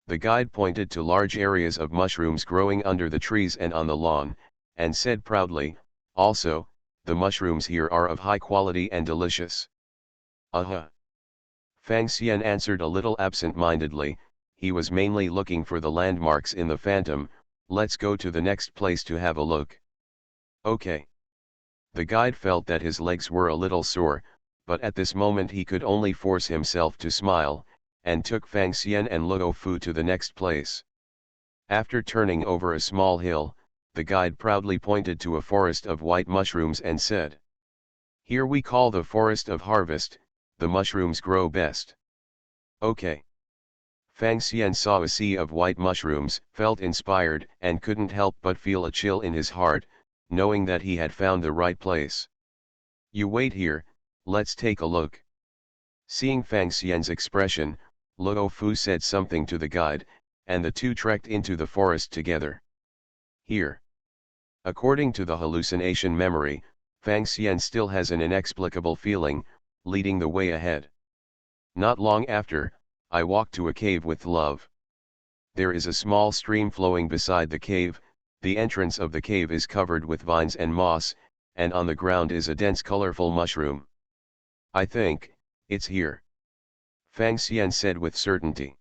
The guide pointed to large areas of mushrooms growing under the trees and on the lawn, and said proudly, also, the mushrooms here are of high quality and delicious. Fang Xian answered a little absent-mindedly, he was mainly looking for the landmarks in the phantom. Let's go to the next place to have a look. Okay. The guide felt that his legs were a little sore, but at this moment he could only force himself to smile, and took Fang Xian and Luo Fu to the next place. After turning over a small hill, the guide proudly pointed to a forest of white mushrooms and said, "Here we call the forest of harvest, the mushrooms grow best." Okay. Fang Xian saw a sea of white mushrooms, felt inspired, and couldn't help but feel a chill in his heart, knowing that he had found the right place. "You wait here, let's take a look." Seeing Fang Xian's expression, Luo Fu said something to the guide, and the two trekked into the forest together. Here. According to the hallucination memory, Fang Xian still has an inexplicable feeling, leading the way ahead. Not long after, I walked to a cave with Love. There is a small stream flowing beside the cave, the entrance of the cave is covered with vines and moss, and on the ground is a dense colorful mushroom. I think, it's here. Fang Xian said with certainty.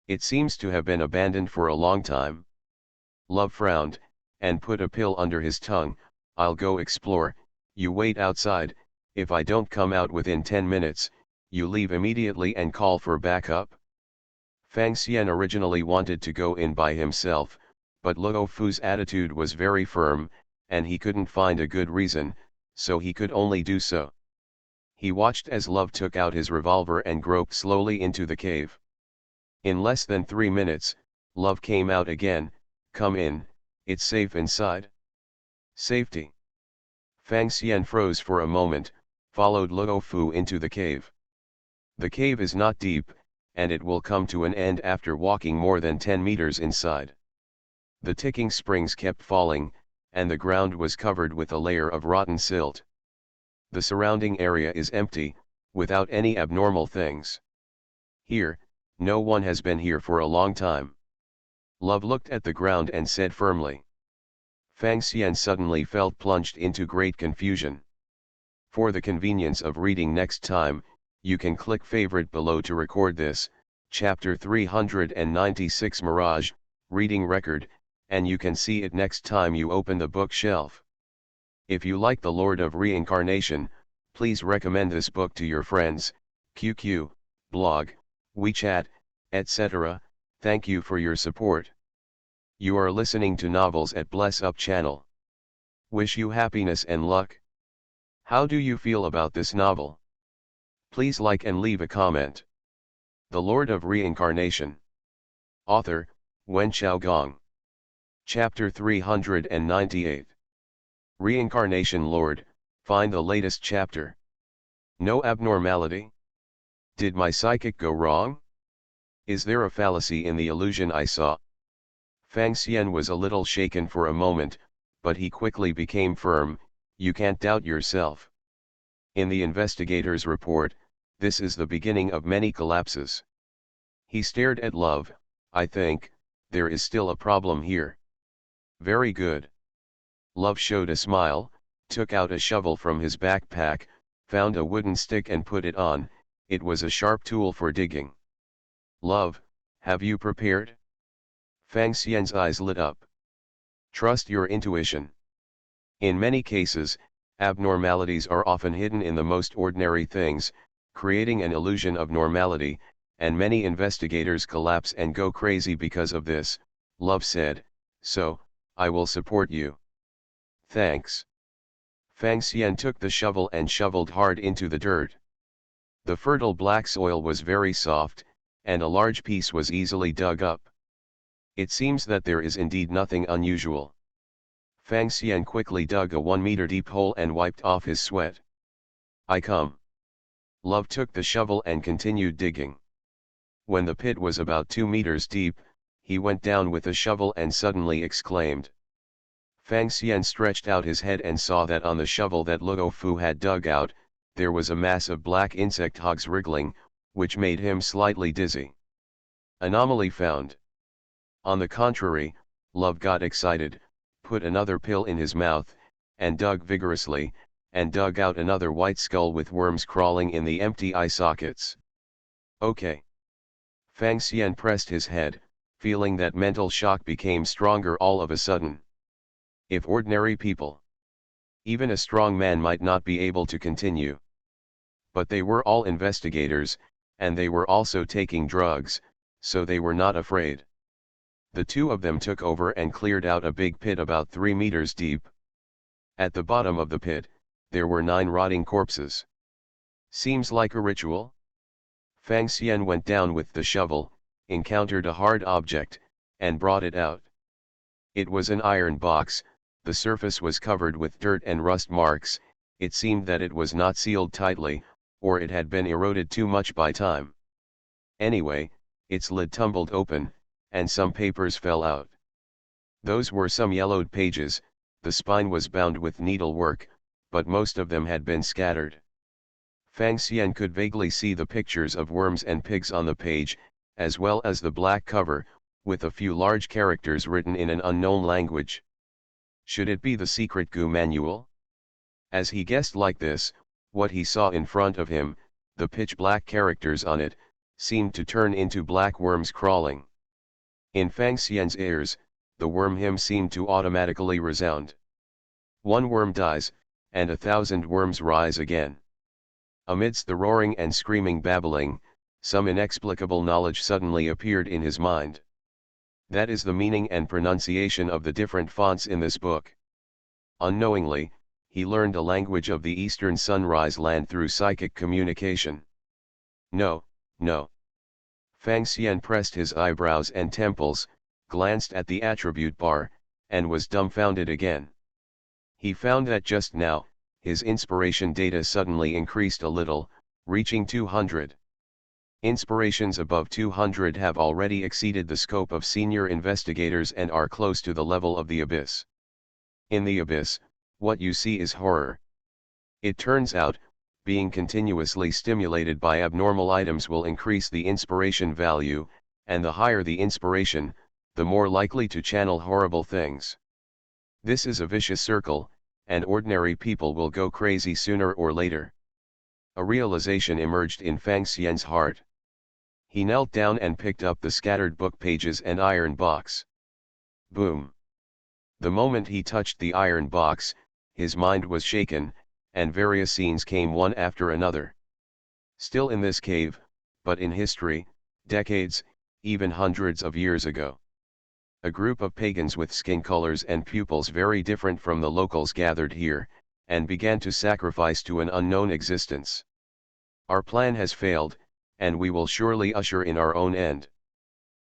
It seems to have been abandoned for a long time. Love frowned, and put a pill under his tongue. I'll go explore, you wait outside, if I don't come out within 10 minutes, you leave immediately and call for backup. Fang Xian originally wanted to go in by himself, but Luo Fu's attitude was very firm, and he couldn't find a good reason, so he could only do so. He watched as Love took out his revolver and groped slowly into the cave. In less than 3 minutes, Love came out again. Come in, it's safe inside. Safety. Fang Xian froze for a moment, followed Luo Fu into the cave. The cave is not deep, and it will come to an end after walking more than 10 meters inside. The ticking springs kept falling, and the ground was covered with a layer of rotten silt. The surrounding area is empty, without any abnormal things. Here, no one has been here for a long time. Love looked at the ground and said firmly. Fang Xian suddenly felt plunged into great confusion. For the convenience of reading next time, you can click favorite below to record this, chapter 396 Mirage, reading record, and you can see it next time you open the bookshelf. If you like The Lord of Reincarnation, please recommend this book to your friends, QQ, blog, WeChat, etc. Thank you for your support. You are listening to Novels at Bless Up channel. Wish you happiness and luck. How do you feel about this novel? Please like and leave a comment. The Lord of Reincarnation. Author, Wen Xiaogong. Chapter 398. Reincarnation Lord, find the latest chapter. No abnormality? Did my psychic go wrong? Is there a fallacy in the illusion I saw? Fang Xian was a little shaken for a moment, but he quickly became firm. You can't doubt yourself. In the investigator's report, this is the beginning of many collapses. He stared at Love. I think, there is still a problem here. Very good. Love showed a smile, took out a shovel from his backpack, found a wooden stick and put it on. It was a sharp tool for digging. Love, have you prepared? Fang Xian's eyes lit up. Trust your intuition. In many cases, abnormalities are often hidden in the most ordinary things, creating an illusion of normality, and many investigators collapse and go crazy because of this, Love said, so, I will support you. Thanks. Fang Xian took the shovel and shoveled hard into the dirt. The fertile black soil was very soft, and a large piece was easily dug up. It seems that there is indeed nothing unusual. Fang Xian quickly dug a 1-meter deep hole and wiped off his sweat. I come. Love took the shovel and continued digging. When the pit was about 2 meters deep, he went down with the shovel and suddenly exclaimed. Fang Xian stretched out his head and saw that on the shovel that Luo Fu had dug out, there was a mass of black insect hogs wriggling, which made him slightly dizzy. Anomaly found. On the contrary, Love got excited, put another pill in his mouth, and dug vigorously, and dug out another white skull with worms crawling in the empty eye sockets. Okay. Fang Xian pressed his head, feeling that mental shock became stronger all of a sudden. If ordinary people, even a strong man might not be able to continue. But they were all investigators, and they were also taking drugs, so they were not afraid. The two of them took over and cleared out a big pit about 3 meters deep. At the bottom of the pit, there were 9 rotting corpses. Seems like a ritual? Fang Xian went down with the shovel, encountered a hard object, and brought it out. It was an iron box, the surface was covered with dirt and rust marks, it seemed that it was not sealed tightly, or it had been eroded too much by time. Anyway, its lid tumbled open, and some papers fell out. Those were some yellowed pages, the spine was bound with needlework, but most of them had been scattered. Fang Xian could vaguely see the pictures of worms and pigs on the page, as well as the black cover, with a few large characters written in an unknown language. Should it be the secret Gu manual? As he guessed like this, what he saw in front of him, the pitch-black characters on it, seemed to turn into black worms crawling. In Fang Xian's ears, the worm hymn seemed to automatically resound. 1 worm dies, and 1,000 worms rise again. Amidst the roaring and screaming babbling, some inexplicable knowledge suddenly appeared in his mind. That is the meaning and pronunciation of the different fonts in this book. Unknowingly, he learned a language of the Eastern Sunrise Land through psychic communication. No, no. Fang Xian pressed his eyebrows and temples, glanced at the attribute bar, and was dumbfounded again. He found that just now, his inspiration data suddenly increased a little, reaching 200. Inspirations above 200 have already exceeded the scope of senior investigators and are close to the level of the abyss. In the abyss, what you see is horror. It turns out, being continuously stimulated by abnormal items will increase the inspiration value, and the higher the inspiration, the more likely to channel horrible things. This is a vicious circle, and ordinary people will go crazy sooner or later. A realization emerged in Fang Xian's heart. He knelt down and picked up the scattered book pages and iron box. Boom! The moment he touched the iron box, his mind was shaken, and various scenes came one after another. Still in this cave, but in history, decades, even hundreds of years ago. A group of pagans with skin colors and pupils very different from the locals gathered here, and began to sacrifice to an unknown existence. Our plan has failed, and we will surely usher in our own end.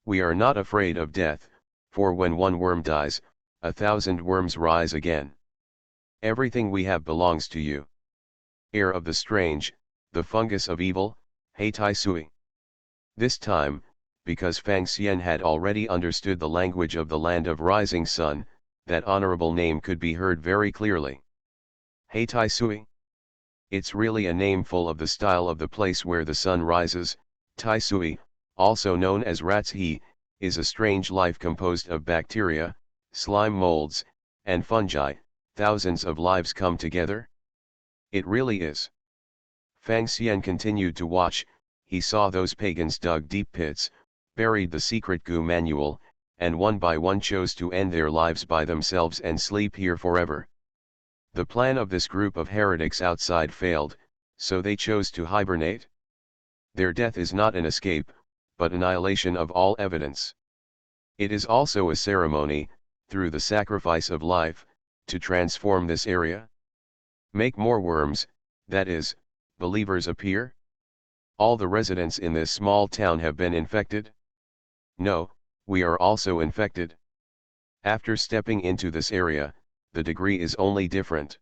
We are not afraid of death, for when 1 worm dies, 1,000 worms rise again. Everything we have belongs to you. Heir of the strange, the fungus of evil, Hei Tai Sui. This time, because Fang Xian had already understood the language of the land of rising sun, that honorable name could be heard very clearly. Hei Tai Sui. It's really a name full of the style of the place where the sun rises. Tai Sui, also known as rat's he, is a strange life composed of bacteria, slime molds, and fungi. Thousands of lives come together? It really is. Fang Xian continued to watch. He saw those pagans dug deep pits, buried the secret Gu manual, and one by one chose to end their lives by themselves and sleep here forever. The plan of this group of heretics outside failed, so they chose to hibernate. Their death is not an escape, but annihilation of all evidence. It is also a ceremony, through the sacrifice of life, to transform this area. Make more worms, that is, believers appear? All the residents in this small town have been infected? No, we are also infected. After stepping into this area, the degree is only different.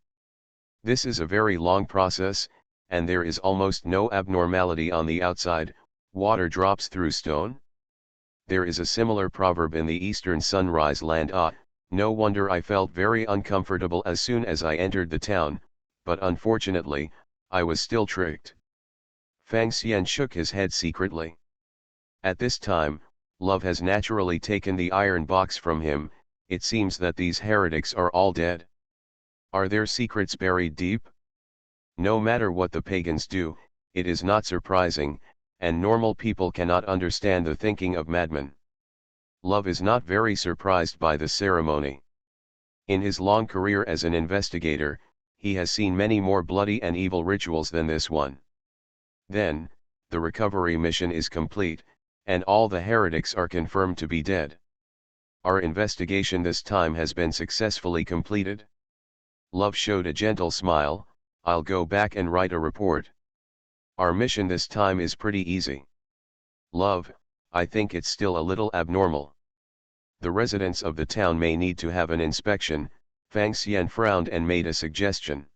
This is a very long process, and there is almost no abnormality on the outside. Water drops through stone? There is a similar proverb in the eastern sunrise land. No wonder I felt very uncomfortable as soon as I entered the town, but unfortunately, I was still tricked. Fang Xian shook his head secretly. At this time, love has naturally taken the iron box from him. It seems that these heretics are all dead. Are their secrets buried deep? No matter what the pagans do, it is not surprising, and normal people cannot understand the thinking of madmen. Love is not very surprised by the ceremony. In his long career as an investigator, he has seen many more bloody and evil rituals than this one. Then, the recovery mission is complete, and all the heretics are confirmed to be dead. Our investigation this time has been successfully completed. Love showed a gentle smile. I'll go back and write a report. Our mission this time is pretty easy. Love, I think it's still a little abnormal. The residents of the town may need to have an inspection. Fang Xian frowned and made a suggestion.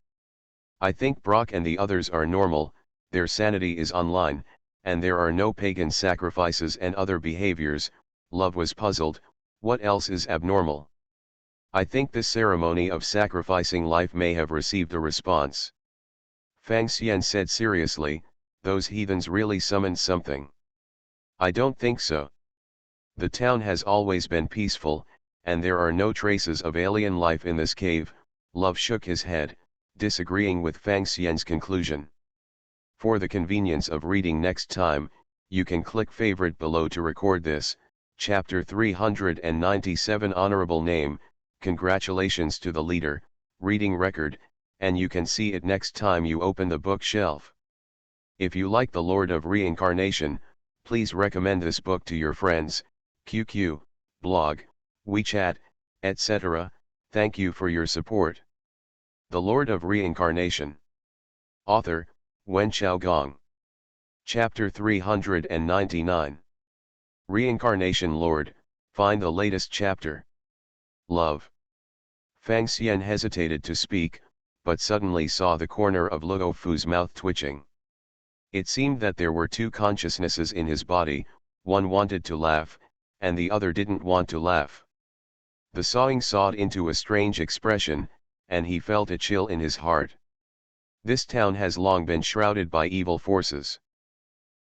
I think Brock and the others are normal, their sanity is online, and there are no pagan sacrifices and other behaviors. Love was puzzled. What else is abnormal? I think this ceremony of sacrificing life may have received a response. Fang Xian said seriously, those heathens really summoned something. I don't think so. The town has always been peaceful, and there are no traces of alien life in this cave. Love shook his head, disagreeing with Fang Xian's conclusion. For the convenience of reading next time, you can click favorite below to record this. Chapter 397 Honorable Name. Congratulations to the leader, reading record, and you can see it next time you open the bookshelf. If you like The Lord of Reincarnation, please recommend this book to your friends, QQ, blog, WeChat, etc. Thank you for your support. The Lord of Reincarnation. Author, Wen Xiaogong. Chapter 399. Reincarnation Lord, find the latest chapter. Love. Fang Xian hesitated to speak, but suddenly saw the corner of Luo Fu's mouth twitching. It seemed that there were two consciousnesses in his body, one wanted to laugh, and the other didn't want to laugh. The sawing sawed into a strange expression, and he felt a chill in his heart. This town has long been shrouded by evil forces.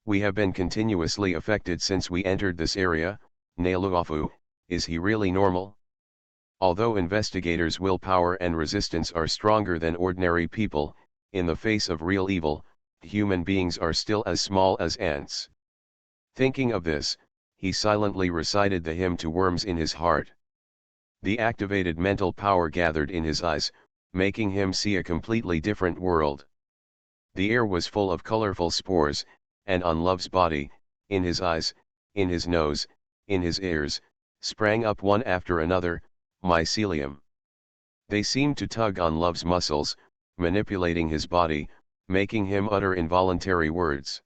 We have been continuously affected since we entered this area. Luofu, is he really normal? Although investigators' willpower and resistance are stronger than ordinary people, in the face of real evil, human beings are still as small as ants. Thinking of this, he silently recited the hymn to worms in his heart. The activated mental power gathered in his eyes, making him see a completely different world. The air was full of colorful spores, and on Love's body, in his eyes, in his nose, in his ears, sprang up one after another, mycelium. They seemed to tug on Love's muscles, manipulating his body, making him utter involuntary words.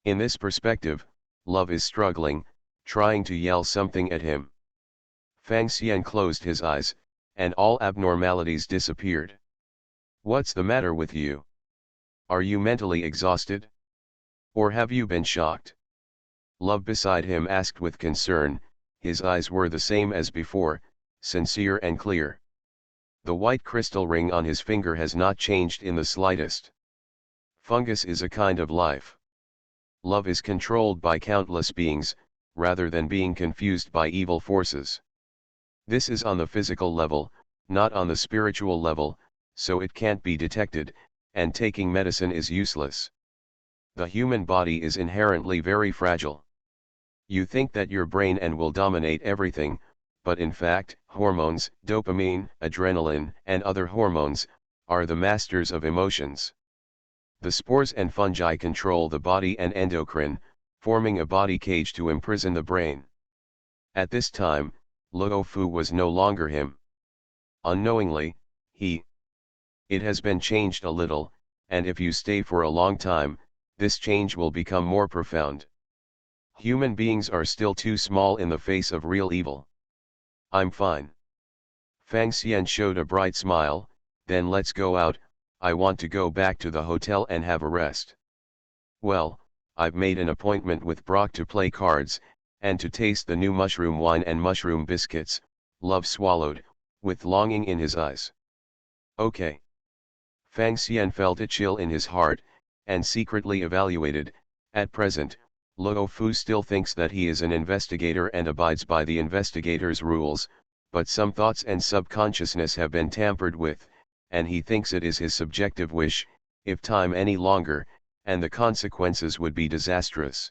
In this perspective, Love is struggling, trying to yell something at him. Fang Xian closed his eyes, and all abnormalities disappeared. What's the matter with you? Are you mentally exhausted? Or have you been shocked? Love beside him asked with concern. His eyes were the same as before, sincere and clear. The white crystal ring on his finger has not changed in the slightest. Fungus is a kind of life. Love is controlled by countless beings, rather than being confused by evil forces. This is on the physical level, not on the spiritual level, so it can't be detected, and taking medicine is useless. The human body is inherently very fragile. You think that your brain and will dominate everything, but in fact, hormones, dopamine, adrenaline, and other hormones, are the masters of emotions. The spores and fungi control the body and endocrine, forming a body cage to imprison the brain. At this time, Luo Fu was no longer him. Unknowingly, it has been changed a little, and if you stay for a long time, this change will become more profound. Human beings are still too small in the face of real evil. I'm fine. Fang Xian showed a bright smile, then let's go out, I want to go back to the hotel and have a rest. Well, I've made an appointment with Brock to play cards, and to taste the new mushroom wine and mushroom biscuits, Love swallowed, with longing in his eyes. Okay. Fang Xian felt a chill in his heart, and secretly evaluated, at present, Luo Fu still thinks that he is an investigator and abides by the investigator's rules, but some thoughts and subconsciousness have been tampered with, and he thinks it is his subjective wish, if time any longer, and the consequences would be disastrous.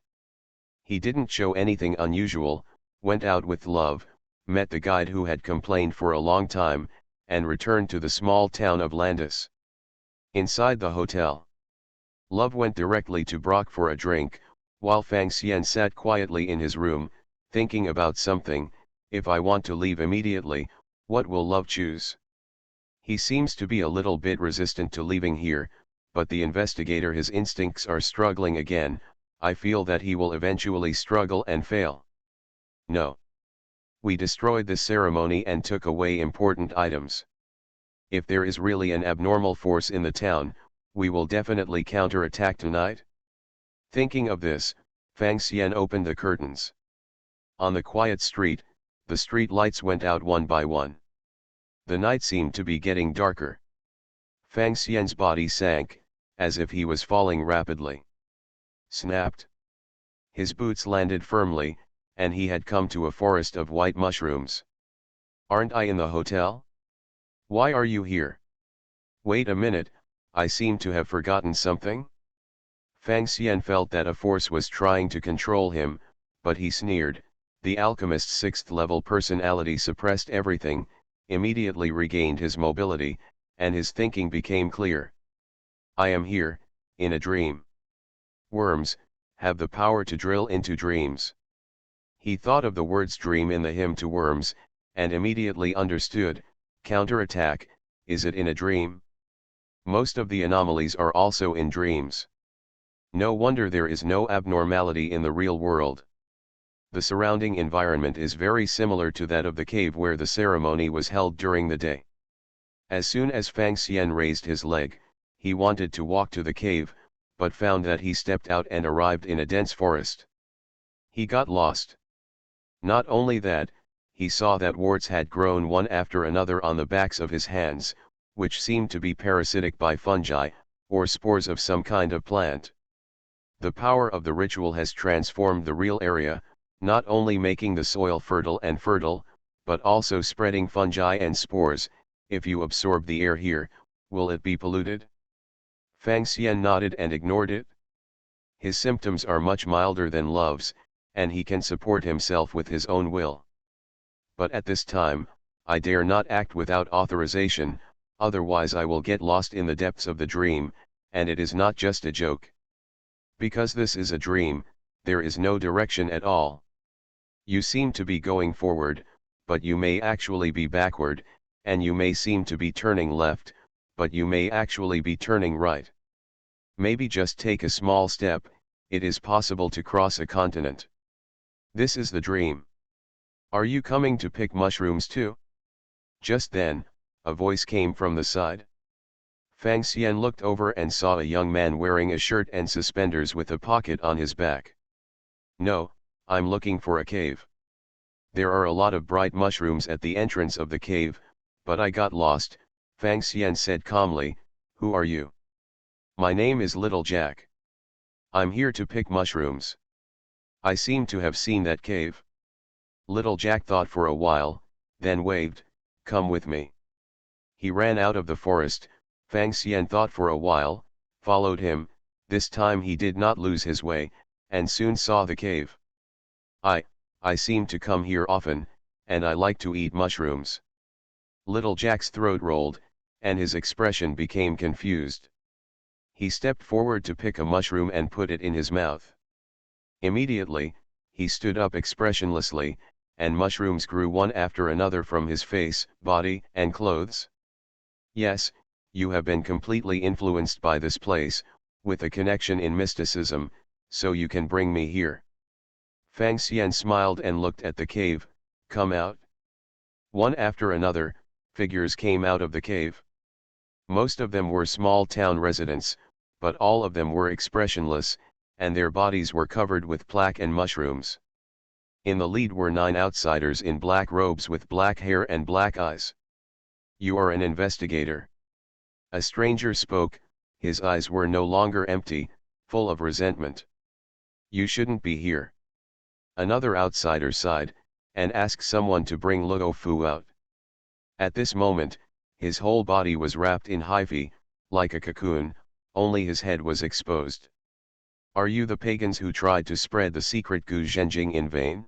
He didn't show anything unusual, went out with Love, met the guide who had complained for a long time, and returned to the small town of Landis. Inside the hotel, Love went directly to Brock for a drink, while Fang Xian sat quietly in his room, thinking about something. If I want to leave immediately, what will Love choose? He seems to be a little bit resistant to leaving here, but the investigator, his instincts are struggling again. I feel that he will eventually struggle and fail. No. We destroyed the ceremony and took away important items. If there is really an abnormal force in the town, we will definitely counterattack tonight. Thinking of this, Fang Xian opened the curtains. On the quiet street, the street lights went out one by one. The night seemed to be getting darker. Fang Xian's body sank, as if he was falling rapidly. Snapped. His boots landed firmly, and he had come to a forest of white mushrooms. Aren't I in the hotel? Why are you here? Wait a minute, I seem to have forgotten something? Fang Xian felt that a force was trying to control him, but he sneered. The alchemist's sixth-level personality suppressed everything, immediately regained his mobility, and his thinking became clear. I am here, in a dream. Worms have the power to drill into dreams. He thought of the words dream in the hymn to worms, and immediately understood. Counterattack, is it in a dream? Most of the anomalies are also in dreams. No wonder there is no abnormality in the real world. The surrounding environment is very similar to that of the cave where the ceremony was held during the day. As soon as Fang Xian raised his leg, he wanted to walk to the cave, but found that he stepped out and arrived in a dense forest. He got lost. Not only that, he saw that warts had grown one after another on the backs of his hands, which seemed to be parasitic by fungi, or spores of some kind of plant. The power of the ritual has transformed the real area, not only making the soil fertile, but also spreading fungi and spores. If you absorb the air here, will it be polluted? Fang Xian nodded and ignored it. His symptoms are much milder than Love's, and he can support himself with his own will. But at this time, I dare not act without authorization, otherwise I will get lost in the depths of the dream, and it is not just a joke. Because this is a dream, there is no direction at all. You seem to be going forward, but you may actually be backward, and you may seem to be turning left, but you may actually be turning right. Maybe just take a small step, it is possible to cross a continent. This is the dream. Are you coming to pick mushrooms too? Just then, a voice came from the side. Fang Xian looked over and saw a young man wearing a shirt and suspenders with a pocket on his back. No, I'm looking for a cave. There are a lot of bright mushrooms at the entrance of the cave, but I got lost, Fang Xian said calmly. Who are you? My name is Little Jack. I'm here to pick mushrooms. I seem to have seen that cave. Little Jack thought for a while, then waved, come with me. He ran out of the forest. Fang Xian thought for a while, followed him. This time he did not lose his way, and soon saw the cave. I seem to come here often, and I like to eat mushrooms. Little Jack's throat rolled, and his expression became confused. He stepped forward to pick a mushroom and put it in his mouth. Immediately, he stood up expressionlessly, and mushrooms grew one after another from his face, body, and clothes. Yes, you have been completely influenced by this place. with a connection in mysticism, so you can bring me here. Fang Xian smiled and looked at the cave. Come out. One after another, figures came out of the cave. Most of them were small town residents, but all of them were expressionless, and their bodies were covered with plaque and mushrooms. In the lead were 9 outsiders in black robes with black hair and black eyes. You are an investigator. A stranger spoke, his eyes were no longer empty, full of resentment. You shouldn't be here. Another outsider sighed, and asked someone to bring Luo Fu out. At this moment, his whole body was wrapped in hyphae, like a cocoon, only his head was exposed. Are you the pagans who tried to spread the secret Gu Zhenjing in vain?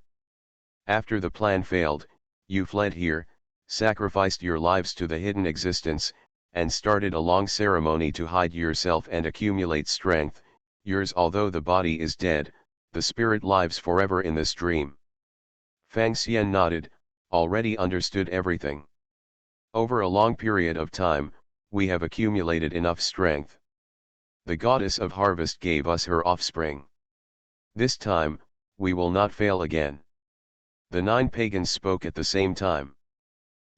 After the plan failed, you fled here, sacrificed your lives to the hidden existence, and started a long ceremony to hide yourself and accumulate strength. Yours, although the body is dead, the spirit lives forever in this dream. Fang Xian nodded, already understood everything. Over a long period of time, we have accumulated enough strength. The goddess of harvest gave us her offspring. This time, we will not fail again. The 9 pagans spoke at the same time.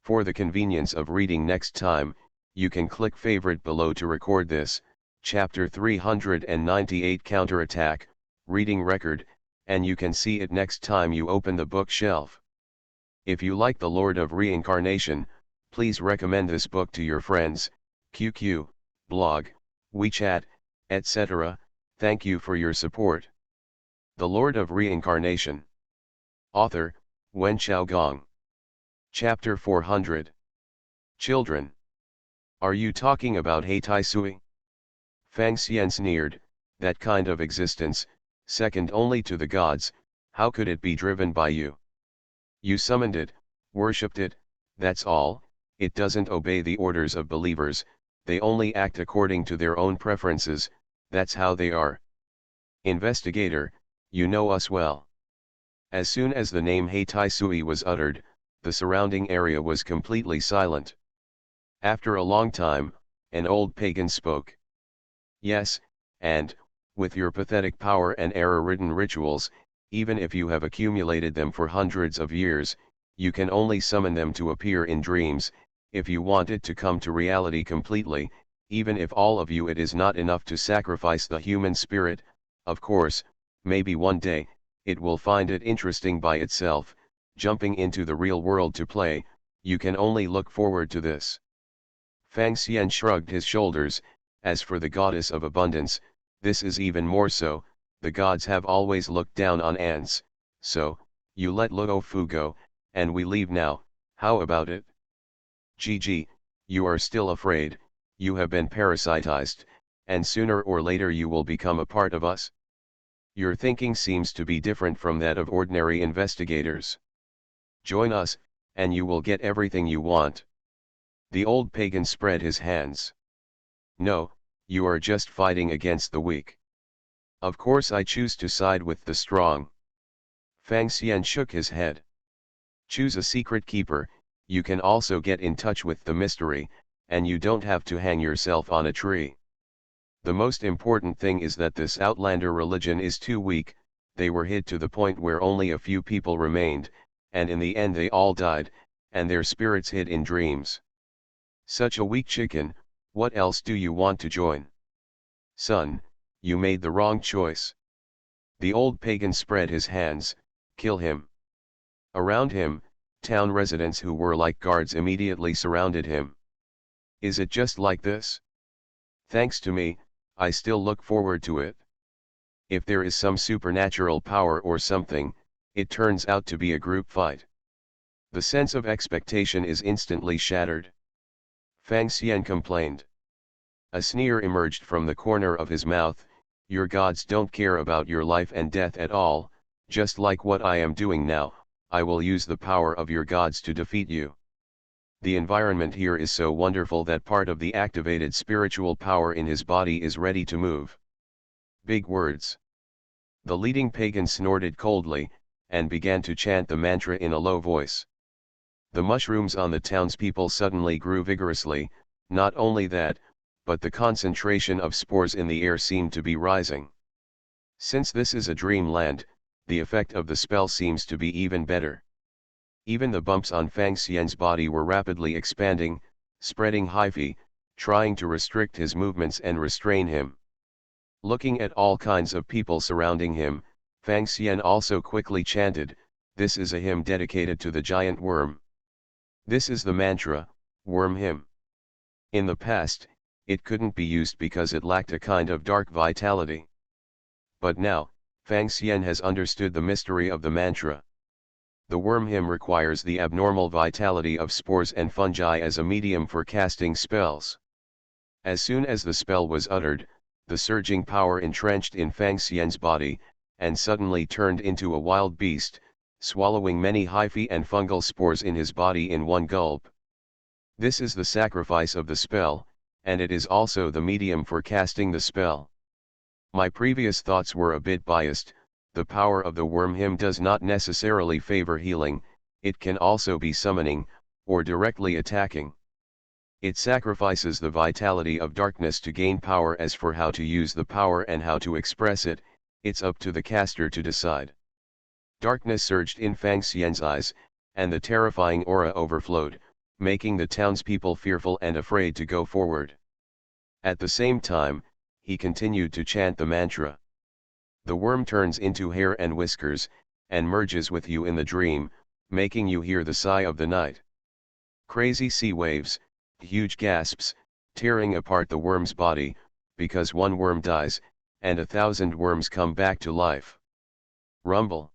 For the convenience of reading next time, you can click favorite below to record this, chapter 398 Counterattack, reading record, and you can see it next time you open the bookshelf. If you like The Lord of Reincarnation, please recommend this book to your friends, QQ, blog, WeChat, etc. Thank you for your support. The Lord of Reincarnation. Author, Wen Xiaogong. Chapter 400. Children. Are you talking about Heitai Sui? Fang Xian sneered, that kind of existence, second only to the gods, how could it be driven by you? You summoned it, worshipped it, that's all. It doesn't obey the orders of believers, they only act according to their own preferences, that's how they are. Investigator, you know us well. As soon as the name Heitai Sui was uttered, the surrounding area was completely silent. After a long time, an old pagan spoke. Yes, and, with your pathetic power and error-ridden rituals, even if you have accumulated them for hundreds of years, you can only summon them to appear in dreams. If you want it to come to reality completely, even if all of you, it is not enough to sacrifice the human spirit. Of course, maybe one day, it will find it interesting by itself, jumping into the real world to play. You can only look forward to this. Fang Xian shrugged his shoulders. As for the goddess of abundance, this is even more so. The gods have always looked down on ants, so, you let Luo Fu go, and we leave now. How about it? Gg, you are still afraid, you have been parasitized, and sooner or later you will become a part of us. Your thinking seems to be different from that of ordinary investigators. Join us, and you will get everything you want. The old pagan spread his hands. No, you are just fighting against the weak. Of course I choose to side with the strong. Fang Xian shook his head. Choose a secret keeper, you can also get in touch with the mystery, and you don't have to hang yourself on a tree. The most important thing is that this outlander religion is too weak. They were hid to the point where only a few people remained, and in the end they all died, and their spirits hid in dreams. Such a weak chicken, what else do you want to join? Son, you made the wrong choice. The old pagan spread his hands. Kill him. Around him, town residents who were like guards immediately surrounded him. Is it just like this? Thanks to me, I still look forward to it. If there is some supernatural power or something, it turns out to be a group fight. The sense of expectation is instantly shattered. Fang Xian complained. A sneer emerged from the corner of his mouth. Your gods don't care about your life and death at all, just like what I am doing now. I will use the power of your gods to defeat you. The environment here is so wonderful that part of the activated spiritual power in his body is ready to move. Big words. The leading pagan snorted coldly, and began to chant the mantra in a low voice. The mushrooms on the townspeople suddenly grew vigorously. Not only that, but the concentration of spores in the air seemed to be rising. Since this is a dreamland, the effect of the spell seems to be even better. Even the bumps on Fang Xian's body were rapidly expanding, spreading hyphae, trying to restrict his movements and restrain him. Looking at all kinds of people surrounding him, Fang Xian also quickly chanted, "This is a hymn dedicated to the giant worm. This is the mantra, worm hymn." In the past, it couldn't be used because it lacked a kind of dark vitality. But now, Fang Xian has understood the mystery of the mantra. The worm hymn requires the abnormal vitality of spores and fungi as a medium for casting spells. As soon as the spell was uttered, the surging power entrenched in Fang Xian's body, and suddenly turned into a wild beast, swallowing many hyphae and fungal spores in his body in one gulp. This is the sacrifice of the spell, and it is also the medium for casting the spell. My previous thoughts were a bit biased. The power of the worm hymn does not necessarily favor healing, it can also be summoning, or directly attacking. It sacrifices the vitality of darkness to gain power. As for how to use the power and how to express it, it's up to the caster to decide. Darkness surged in Fang Xian's eyes, and the terrifying aura overflowed, making the townspeople fearful and afraid to go forward. At the same time, he continued to chant the mantra. The worm turns into hair and whiskers, and merges with you in the dream, making you hear the sigh of the night. Crazy sea waves, huge gasps, tearing apart the worm's body, because one worm dies, and 1,000 worms come back to life. Rumble.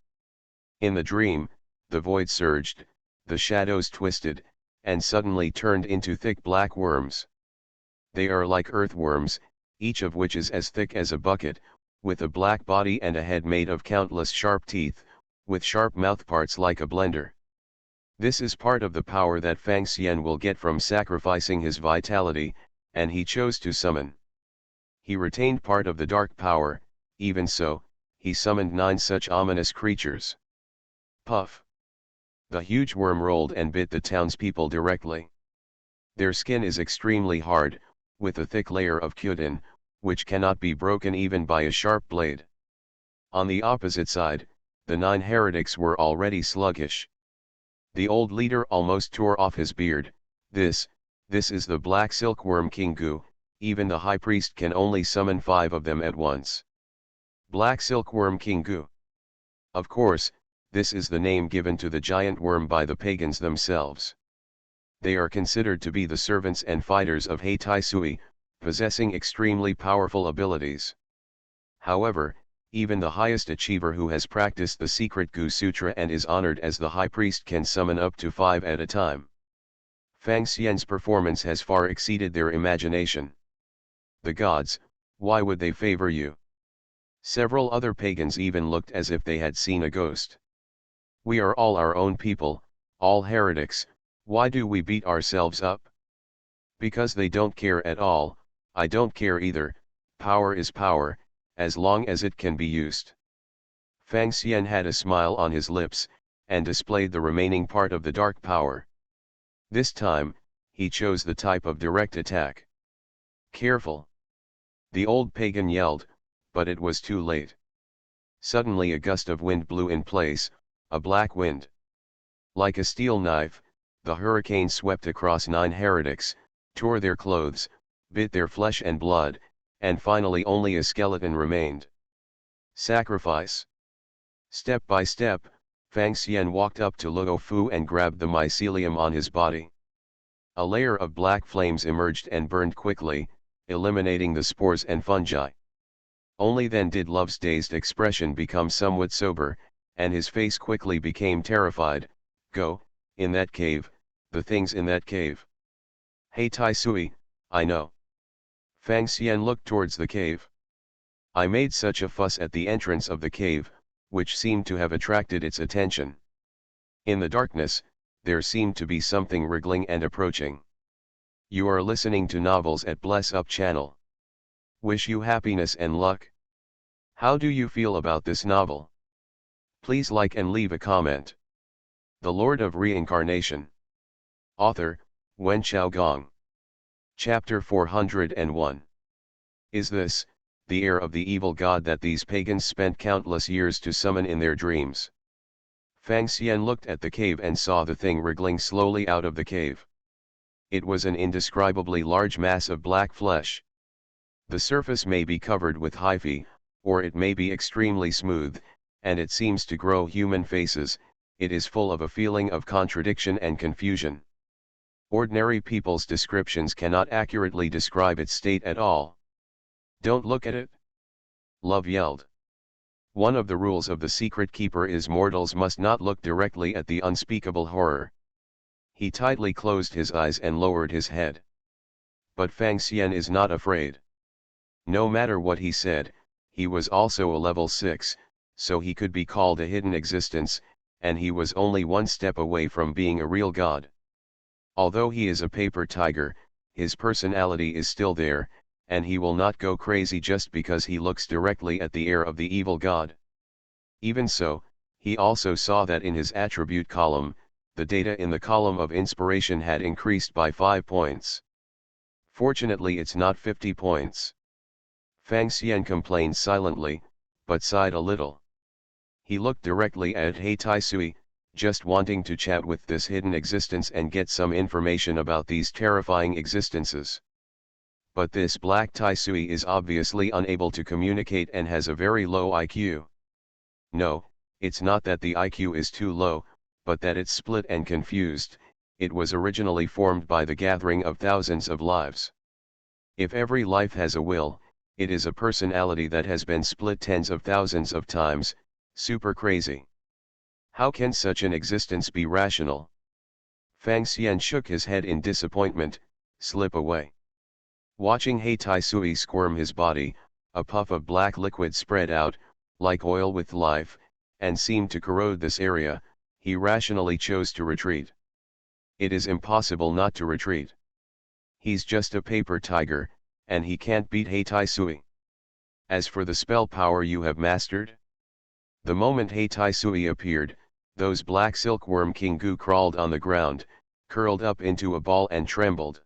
In the dream, the void surged, the shadows twisted, and suddenly turned into thick black worms. They are like earthworms, each of which is as thick as a bucket, with a black body and a head made of countless sharp teeth, with sharp mouthparts like a blender. This is part of the power that Fang Xian will get from sacrificing his vitality, and he chose to summon. He retained part of the dark power. Even so, he summoned 9 such ominous creatures. Puff! The huge worm rolled and bit the townspeople directly. Their skin is extremely hard, with a thick layer of chitin, which cannot be broken even by a sharp blade. On the opposite side, the 9 heretics were already sluggish. The old leader almost tore off his beard. This is the black silkworm King Gu. Even the high priest can only summon 5 of them at once. Black silkworm King Gu. Of course, this is the name given to the giant worm by the pagans themselves. They are considered to be the servants and fighters of He Tai Sui, possessing extremely powerful abilities. However, even the highest achiever who has practiced the secret Gu Sutra and is honored as the high priest can summon up to 5 at a time. Fang Xian's performance has far exceeded their imagination. The gods, why would they favor you? Several other pagans even looked as if they had seen a ghost. We are all our own people, all heretics. Why do we beat ourselves up? Because they don't care at all. I don't care either. Power is power, as long as it can be used. Fang Xian had a smile on his lips, and displayed the remaining part of the dark power. This time, he chose the type of direct attack. Careful! The old pagan yelled, but it was too late. Suddenly a gust of wind blew in place, a black wind. Like a steel knife, the hurricane swept across 9 heretics, tore their clothes, bit their flesh and blood, and finally only a skeleton remained. Sacrifice. Step by step, Fang Xian walked up to Luo Fu and grabbed the mycelium on his body. A layer of black flames emerged and burned quickly, eliminating the spores and fungi. Only then did Love's dazed expression become somewhat sober, and his face quickly became terrified. Go, in that cave, the things in that cave. Hey Tai Sui, I know. Fang Xian looked towards the cave. I made such a fuss at the entrance of the cave, which seemed to have attracted its attention. In the darkness, there seemed to be something wriggling and approaching. You are listening to novels at Bless Up channel. Wish you happiness and luck. How do you feel about this novel? Please like and leave a comment. The Lord of Reincarnation. Author, Wen Xiaogong. Chapter 401. Is this, the heir of the evil god that these pagans spent countless years to summon in their dreams? Fang Xian looked at the cave and saw the thing wriggling slowly out of the cave. It was an indescribably large mass of black flesh. The surface may be covered with hyphae, or it may be extremely smooth, and it seems to grow human faces. It is full of a feeling of contradiction and confusion. Ordinary people's descriptions cannot accurately describe its state at all. Don't look at it! Love yelled. One of the rules of the secret keeper is mortals must not look directly at the unspeakable horror. He tightly closed his eyes and lowered his head. But Fang Xian is not afraid. No matter what he said, he was also a level 6, so he could be called a hidden existence, and he was only one step away from being a real god. Although he is a paper tiger, his personality is still there, and he will not go crazy just because he looks directly at the heir of the evil god. Even so, he also saw that in his attribute column, the data in the column of inspiration had increased by 5 points. Fortunately it's not 50 points. Fang Xian complained silently, but sighed a little. He looked directly at He Tai Sui, just wanting to chat with this hidden existence and get some information about these terrifying existences. But this black Tai Sui is obviously unable to communicate and has a very low IQ. No, it's not that the IQ is too low, but that it's split and confused. It was originally formed by the gathering of thousands of lives. If every life has a will, it is a personality that has been split tens of thousands of times. Super crazy. How can such an existence be rational? Fang Xian shook his head in disappointment. Slip away. Watching He Tai Sui squirm his body, a puff of black liquid spread out, like oil with life, and seemed to corrode this area. He rationally chose to retreat. It is impossible not to retreat. He's just a paper tiger, and he can't beat He Tai Sui. As for the spell power you have mastered? The moment He Tai Sui appeared, those black silkworm king goo crawled on the ground, curled up into a ball and trembled.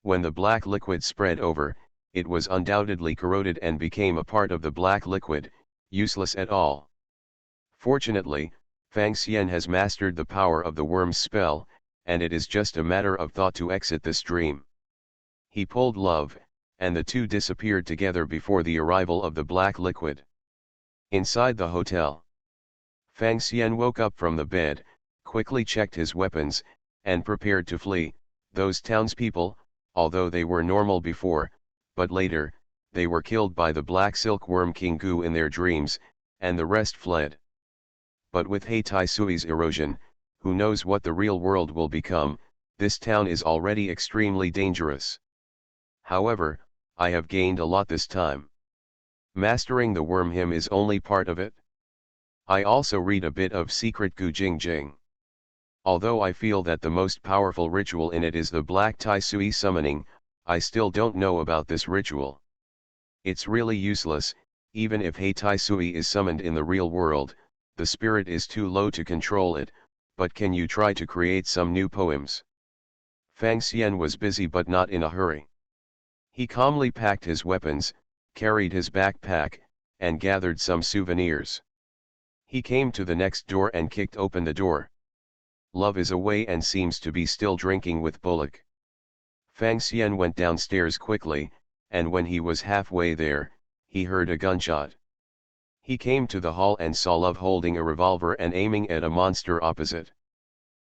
When the black liquid spread over, it was undoubtedly corroded and became a part of the black liquid, useless at all. Fortunately, Fang Xian has mastered the power of the worm's spell, and it is just a matter of thought to exit this dream. He pulled love, and the two disappeared together before the arrival of the black liquid. Inside the hotel, Fang Xian woke up from the bed, quickly checked his weapons, and prepared to flee. Those townspeople, although they were normal before, but later, they were killed by the black silkworm king goo in their dreams, and the rest fled. But with He Tai Sui's erosion, who knows what the real world will become? This town is already extremely dangerous. However, I have gained a lot this time. Mastering the worm hymn is only part of it. I also read a bit of Secret Gu Jing Jing. Although I feel that the most powerful ritual in it is the Black Tai Sui summoning, I still don't know about this ritual. It's really useless. Even if He Tai Sui is summoned in the real world, the spirit is too low to control it. But can you try to create some new poems? Fang Xian was busy but not in a hurry. He calmly packed his weapons, carried his backpack, and gathered some souvenirs. He came to the next door and kicked open the door. Love is away and seems to be still drinking with Bullock. Fang Xian went downstairs quickly, and when he was halfway there, he heard a gunshot. He came to the hall and saw Love holding a revolver and aiming at a monster opposite.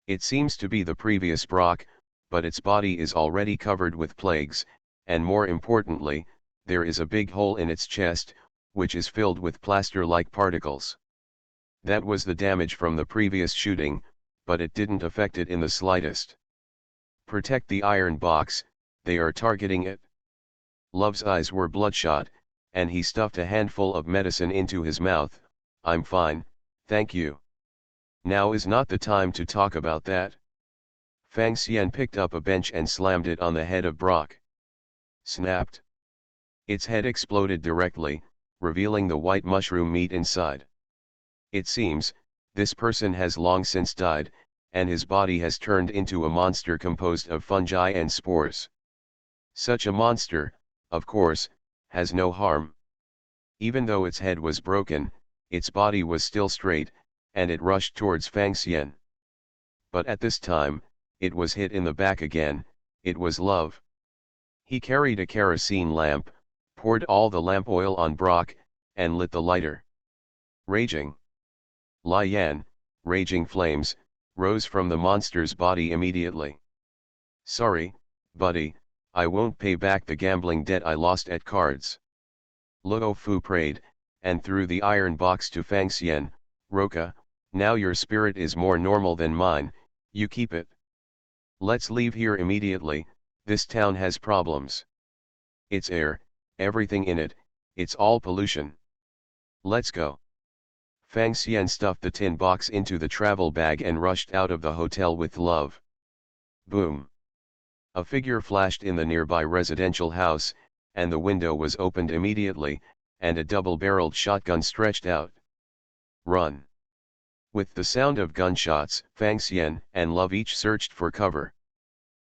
It seems to be the previous Brock, but its body is already covered with plagues, and more importantly, there is a big hole in its chest, which is filled with plaster-like particles. That was the damage from the previous shooting, but it didn't affect it in the slightest. Protect the iron box, they are targeting it. Love's eyes were bloodshot, and he stuffed a handful of medicine into his mouth. I'm fine, thank you. Now is not the time to talk about that. Fang Xian picked up a bench and slammed it on the head of Brock. Snapped. Its head exploded directly, revealing the white mushroom meat inside. It seems, this person has long since died, and his body has turned into a monster composed of fungi and spores. Such a monster, of course, has no harm. Even though its head was broken, its body was still straight, and it rushed towards Fang Xian. But at this time, it was hit in the back again. It was love. He carried a kerosene lamp, poured all the lamp oil on Brock, and lit the lighter. Raging. Lai Yan, raging flames, rose from the monster's body immediately. Sorry, buddy, I won't pay back the gambling debt I lost at cards. Luo Fu prayed, and threw the iron box to Fang Xian. Roca, now your spirit is more normal than mine, you keep it. Let's leave here immediately, this town has problems. It's air, everything in it, it's all pollution. Let's go. Fang Xian stuffed the tin box into the travel bag and rushed out of the hotel with love. Boom. A figure flashed in the nearby residential house, and the window was opened immediately, and a double-barreled shotgun stretched out. Run. With the sound of gunshots, Fang Xian and Love each searched for cover.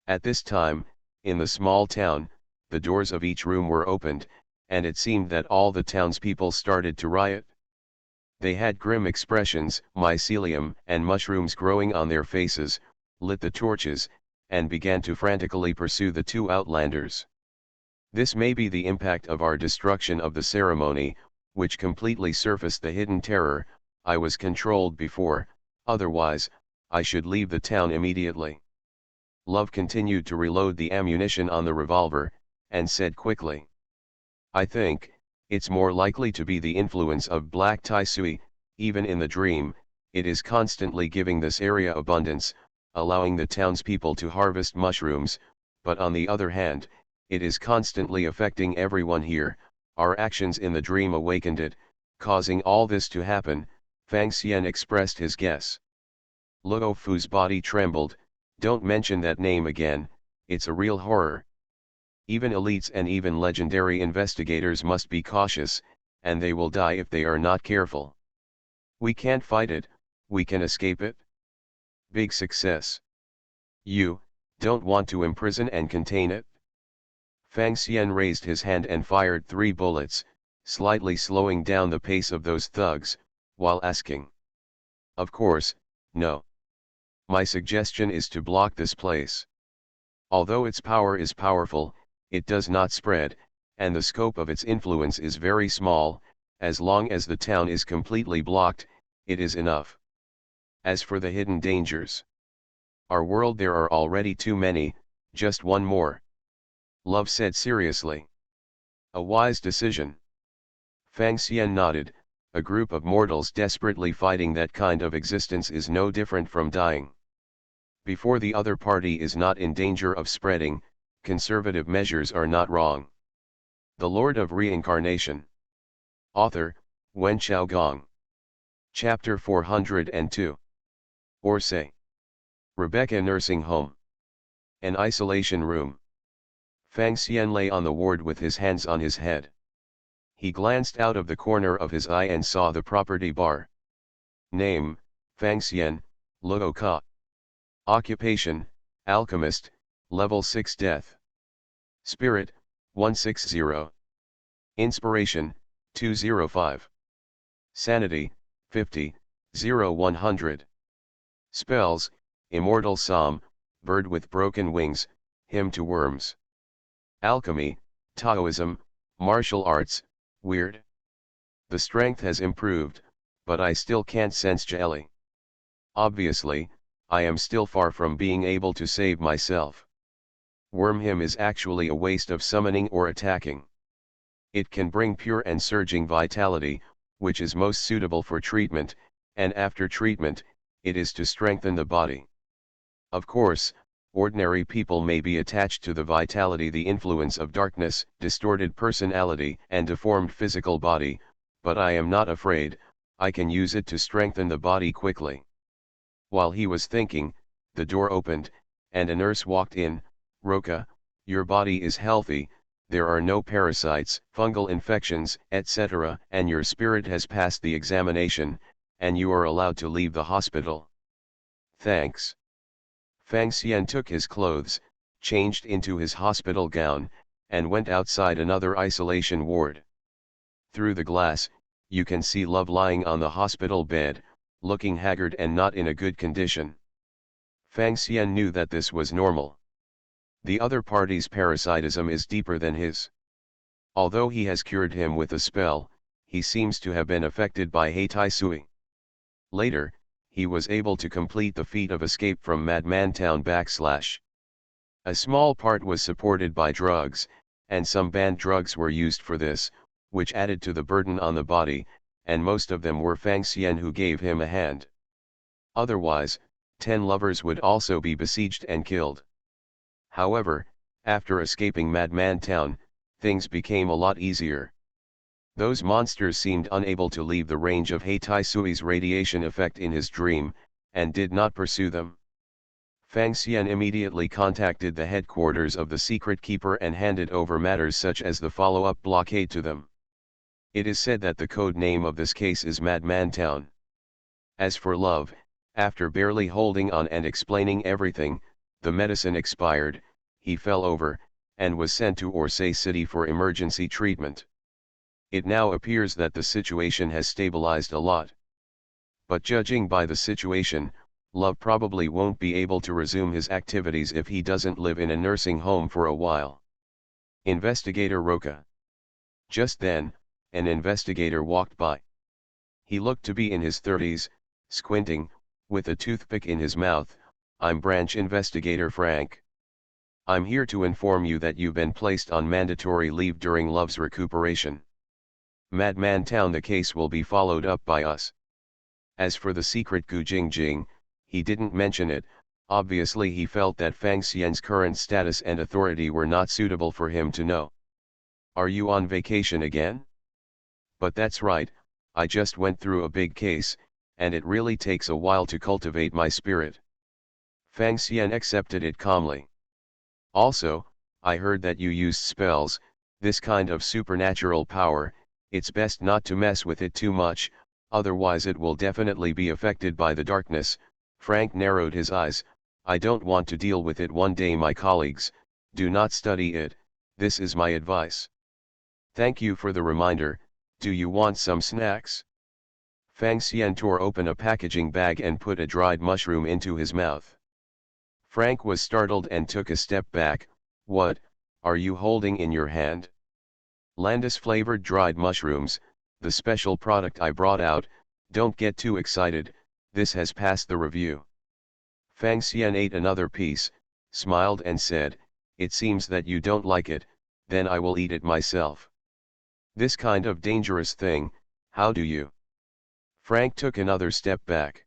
At this time, in the small town, the doors of each room were opened, and it seemed that all the townspeople started to riot. They had grim expressions, mycelium and mushrooms growing on their faces, lit the torches, and began to frantically pursue the two outlanders. This may be the impact of our destruction of the ceremony, which completely surfaced the hidden terror. I was controlled before, otherwise, I should leave the town immediately. Love continued to reload the ammunition on the revolver, and said quickly. I think, it's more likely to be the influence of Black Tai Sui. Even in the dream, it is constantly giving this area abundance, allowing the townspeople to harvest mushrooms, but on the other hand, it is constantly affecting everyone here. Our actions in the dream awakened it, causing all this to happen. Fang Xian expressed his guess. Luo Fu's body trembled. Don't mention that name again, it's a real horror. Even elites and even legendary investigators must be cautious, and they will die if they are not careful. We can't fight it, we can escape it. Big success. You don't want to imprison and contain it? Fang Xian raised his hand and fired 3 bullets, slightly slowing down the pace of those thugs, while asking. Of course, no. My suggestion is to block this place. Although its power is powerful, it does not spread, and the scope of its influence is very small. As long as the town is completely blocked, it is enough. As for the hidden dangers, our world there are already too many, just one more. Love said seriously. A wise decision. Fang Xian nodded. A group of mortals desperately fighting that kind of existence is no different from dying. Before the other party is not in danger of spreading, conservative measures are not wrong. The Lord of Reincarnation. Author, Wen Xiaogong. Chapter 402. Orsay. Rebecca Nursing Home. An isolation room. Fang Xian lay on the ward with his hands on his head. He glanced out of the corner of his eye and saw the property bar. Name, Fang Xian, Luo Ka. Occupation, Alchemist, Level 6 Death. Spirit, 160. Inspiration, 205. Sanity, 50, 100. Spells, Immortal Psalm, Bird with Broken Wings, Hymn to Worms. Alchemy, Taoism, Martial Arts, Weird. The strength has improved, but I still can't sense jelly. Obviously, I am still far from being able to save myself. Worm Hymn is actually a waste of summoning or attacking. It can bring pure and surging vitality, which is most suitable for treatment, and after treatment, it is to strengthen the body. Of course, ordinary people may be attached to the vitality, the influence of darkness, distorted personality, and deformed physical body, but I am not afraid. I can use it to strengthen the body quickly. While he was thinking, the door opened, and a nurse walked in. Roca, your body is healthy, there are no parasites, fungal infections, etc., and your spirit has passed the examination, and you are allowed to leave the hospital. Thanks. Fang Xian took his clothes, changed into his hospital gown, and went outside another isolation ward. Through the glass, you can see Love lying on the hospital bed, looking haggard and not in a good condition. Fang Xian knew that this was normal. The other party's parasitism is deeper than his. Although he has cured him with a spell, he seems to have been affected by Heitai Sui. Later, he was able to complete the feat of escape from Madman Town /. A small part was supported by drugs, and some banned drugs were used for this, which added to the burden on the body, and most of them were Fang Xian who gave him a hand. Otherwise, 10 lovers would also be besieged and killed. However, after escaping Madman Town, things became a lot easier. Those monsters seemed unable to leave the range of Heitai Sui's radiation effect in his dream, and did not pursue them. Fang Xian immediately contacted the headquarters of the Secret Keeper and handed over matters such as the follow-up blockade to them. It is said that the code name of this case is Madman Town. As for Love, after barely holding on and explaining everything, the medicine expired, he fell over, and was sent to Orsay City for emergency treatment. It now appears that the situation has stabilized a lot. But judging by the situation, Love probably won't be able to resume his activities if he doesn't live in a nursing home for a while. Investigator Roca. Just then, an investigator walked by. He looked to be in his 30s, squinting, with a toothpick in his mouth. "I'm Branch Investigator Frank. I'm here to inform you that you've been placed on mandatory leave during Love's recuperation. Madman Town, the case will be followed up by us." As for the secret Gu Jingjing, he didn't mention it. Obviously he felt that Fang Xian's current status and authority were not suitable for him to know. "Are you on vacation again?" "But that's right, I just went through a big case, and it really takes a while to cultivate my spirit." Fang Xian accepted it calmly. "Also, I heard that you used spells, this kind of supernatural power. It's best not to mess with it too much, otherwise it will definitely be affected by the darkness." Frank narrowed his eyes. "I don't want to deal with it one day, my colleagues. Do not study it, this is my advice." "Thank you for the reminder. Do you want some snacks?" Fang Xian tore open a packaging bag and put a dried mushroom into his mouth. Frank was startled and took a step back. "What are you holding in your hand?" "Landis-flavored dried mushrooms, the special product I brought out. Don't get too excited, this has passed the review." Fang Xian ate another piece, smiled and said, "It seems that you don't like it, then I will eat it myself." "This kind of dangerous thing, how do you?" Frank took another step back.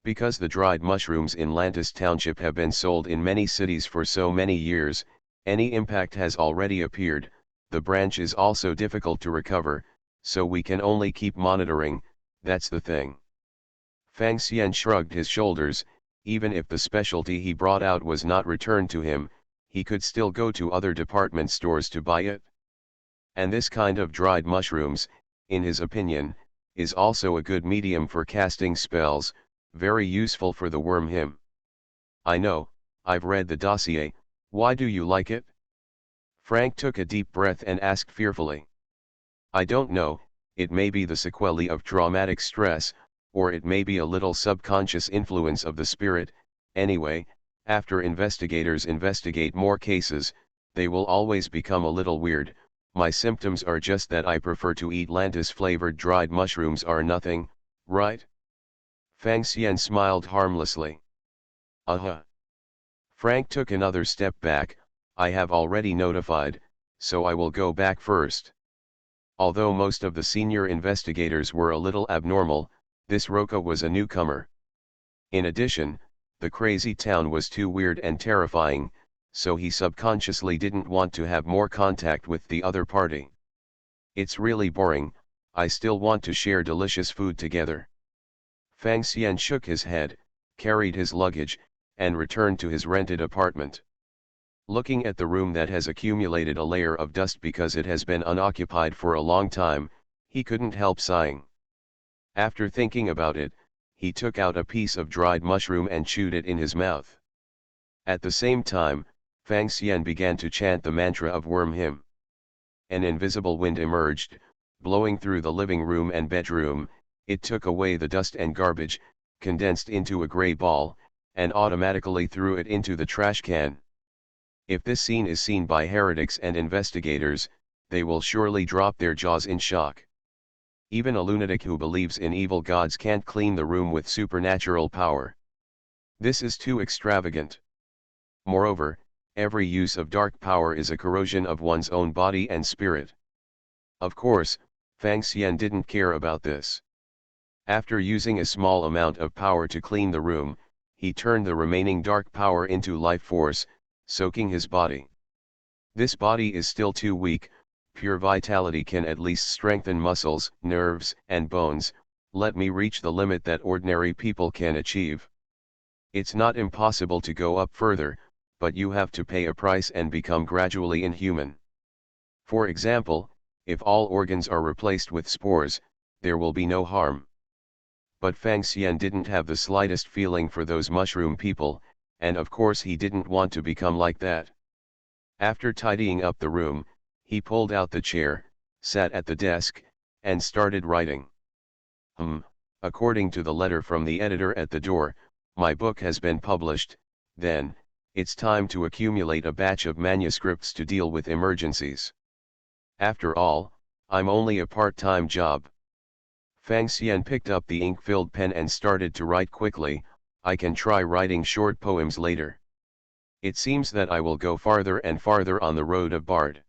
"Because the dried mushrooms in Lantis Township have been sold in many cities for so many years, any impact has already appeared. The branch is also difficult to recover, so we can only keep monitoring, that's the thing." Fang Xian shrugged his shoulders. Even if the specialty he brought out was not returned to him, he could still go to other department stores to buy it. And this kind of dried mushrooms, in his opinion, is also a good medium for casting spells, very useful for the worm him. "I know, I've read the dossier. Why do you like it?" Frank took a deep breath and asked fearfully. "I don't know, it may be the sequelae of traumatic stress, or it may be a little subconscious influence of the spirit. Anyway, after investigators investigate more cases, they will always become a little weird. My symptoms are just that I prefer to eat Lantis-flavored dried mushrooms are nothing, right?" Fang Xian smiled harmlessly. "Uh-huh." Frank took another step back. "I have already notified, so I will go back first." Although most of the senior investigators were a little abnormal, this Roca was a newcomer. In addition, the crazy town was too weird and terrifying, so he subconsciously didn't want to have more contact with the other party. "It's really boring, I still want to share delicious food together." Fang Xian shook his head, carried his luggage, and returned to his rented apartment. Looking at the room that has accumulated a layer of dust because it has been unoccupied for a long time, he couldn't help sighing. After thinking about it, he took out a piece of dried mushroom and chewed it in his mouth. At the same time, Fang Xian began to chant the mantra of worm him. An invisible wind emerged, blowing through the living room and bedroom. It took away the dust and garbage, condensed into a gray ball, and automatically threw it into the trash can. If this scene is seen by heretics and investigators, they will surely drop their jaws in shock. Even a lunatic who believes in evil gods can't clean the room with supernatural power. This is too extravagant. Moreover, every use of dark power is a corrosion of one's own body and spirit. Of course, Fang Xian didn't care about this. After using a small amount of power to clean the room, he turned the remaining dark power into life force, soaking his body. This body is still too weak. Pure vitality can at least strengthen muscles, nerves, and bones. Let me reach the limit that ordinary people can achieve. It's not impossible to go up further, but you have to pay a price and become gradually inhuman. For example, if all organs are replaced with spores, there will be no harm. But Fang Xian didn't have the slightest feeling for those mushroom people, and of course he didn't want to become like that. After tidying up the room, he pulled out the chair, sat at the desk, and started writing. According to the letter from the editor at the door, my book has been published. Then, it's time to accumulate a batch of manuscripts to deal with emergencies. After all, I'm only a part-time job. Fang Xian picked up the ink-filled pen and started to write quickly. I can try writing short poems later. It seems that I will go farther and farther on the road of Bard.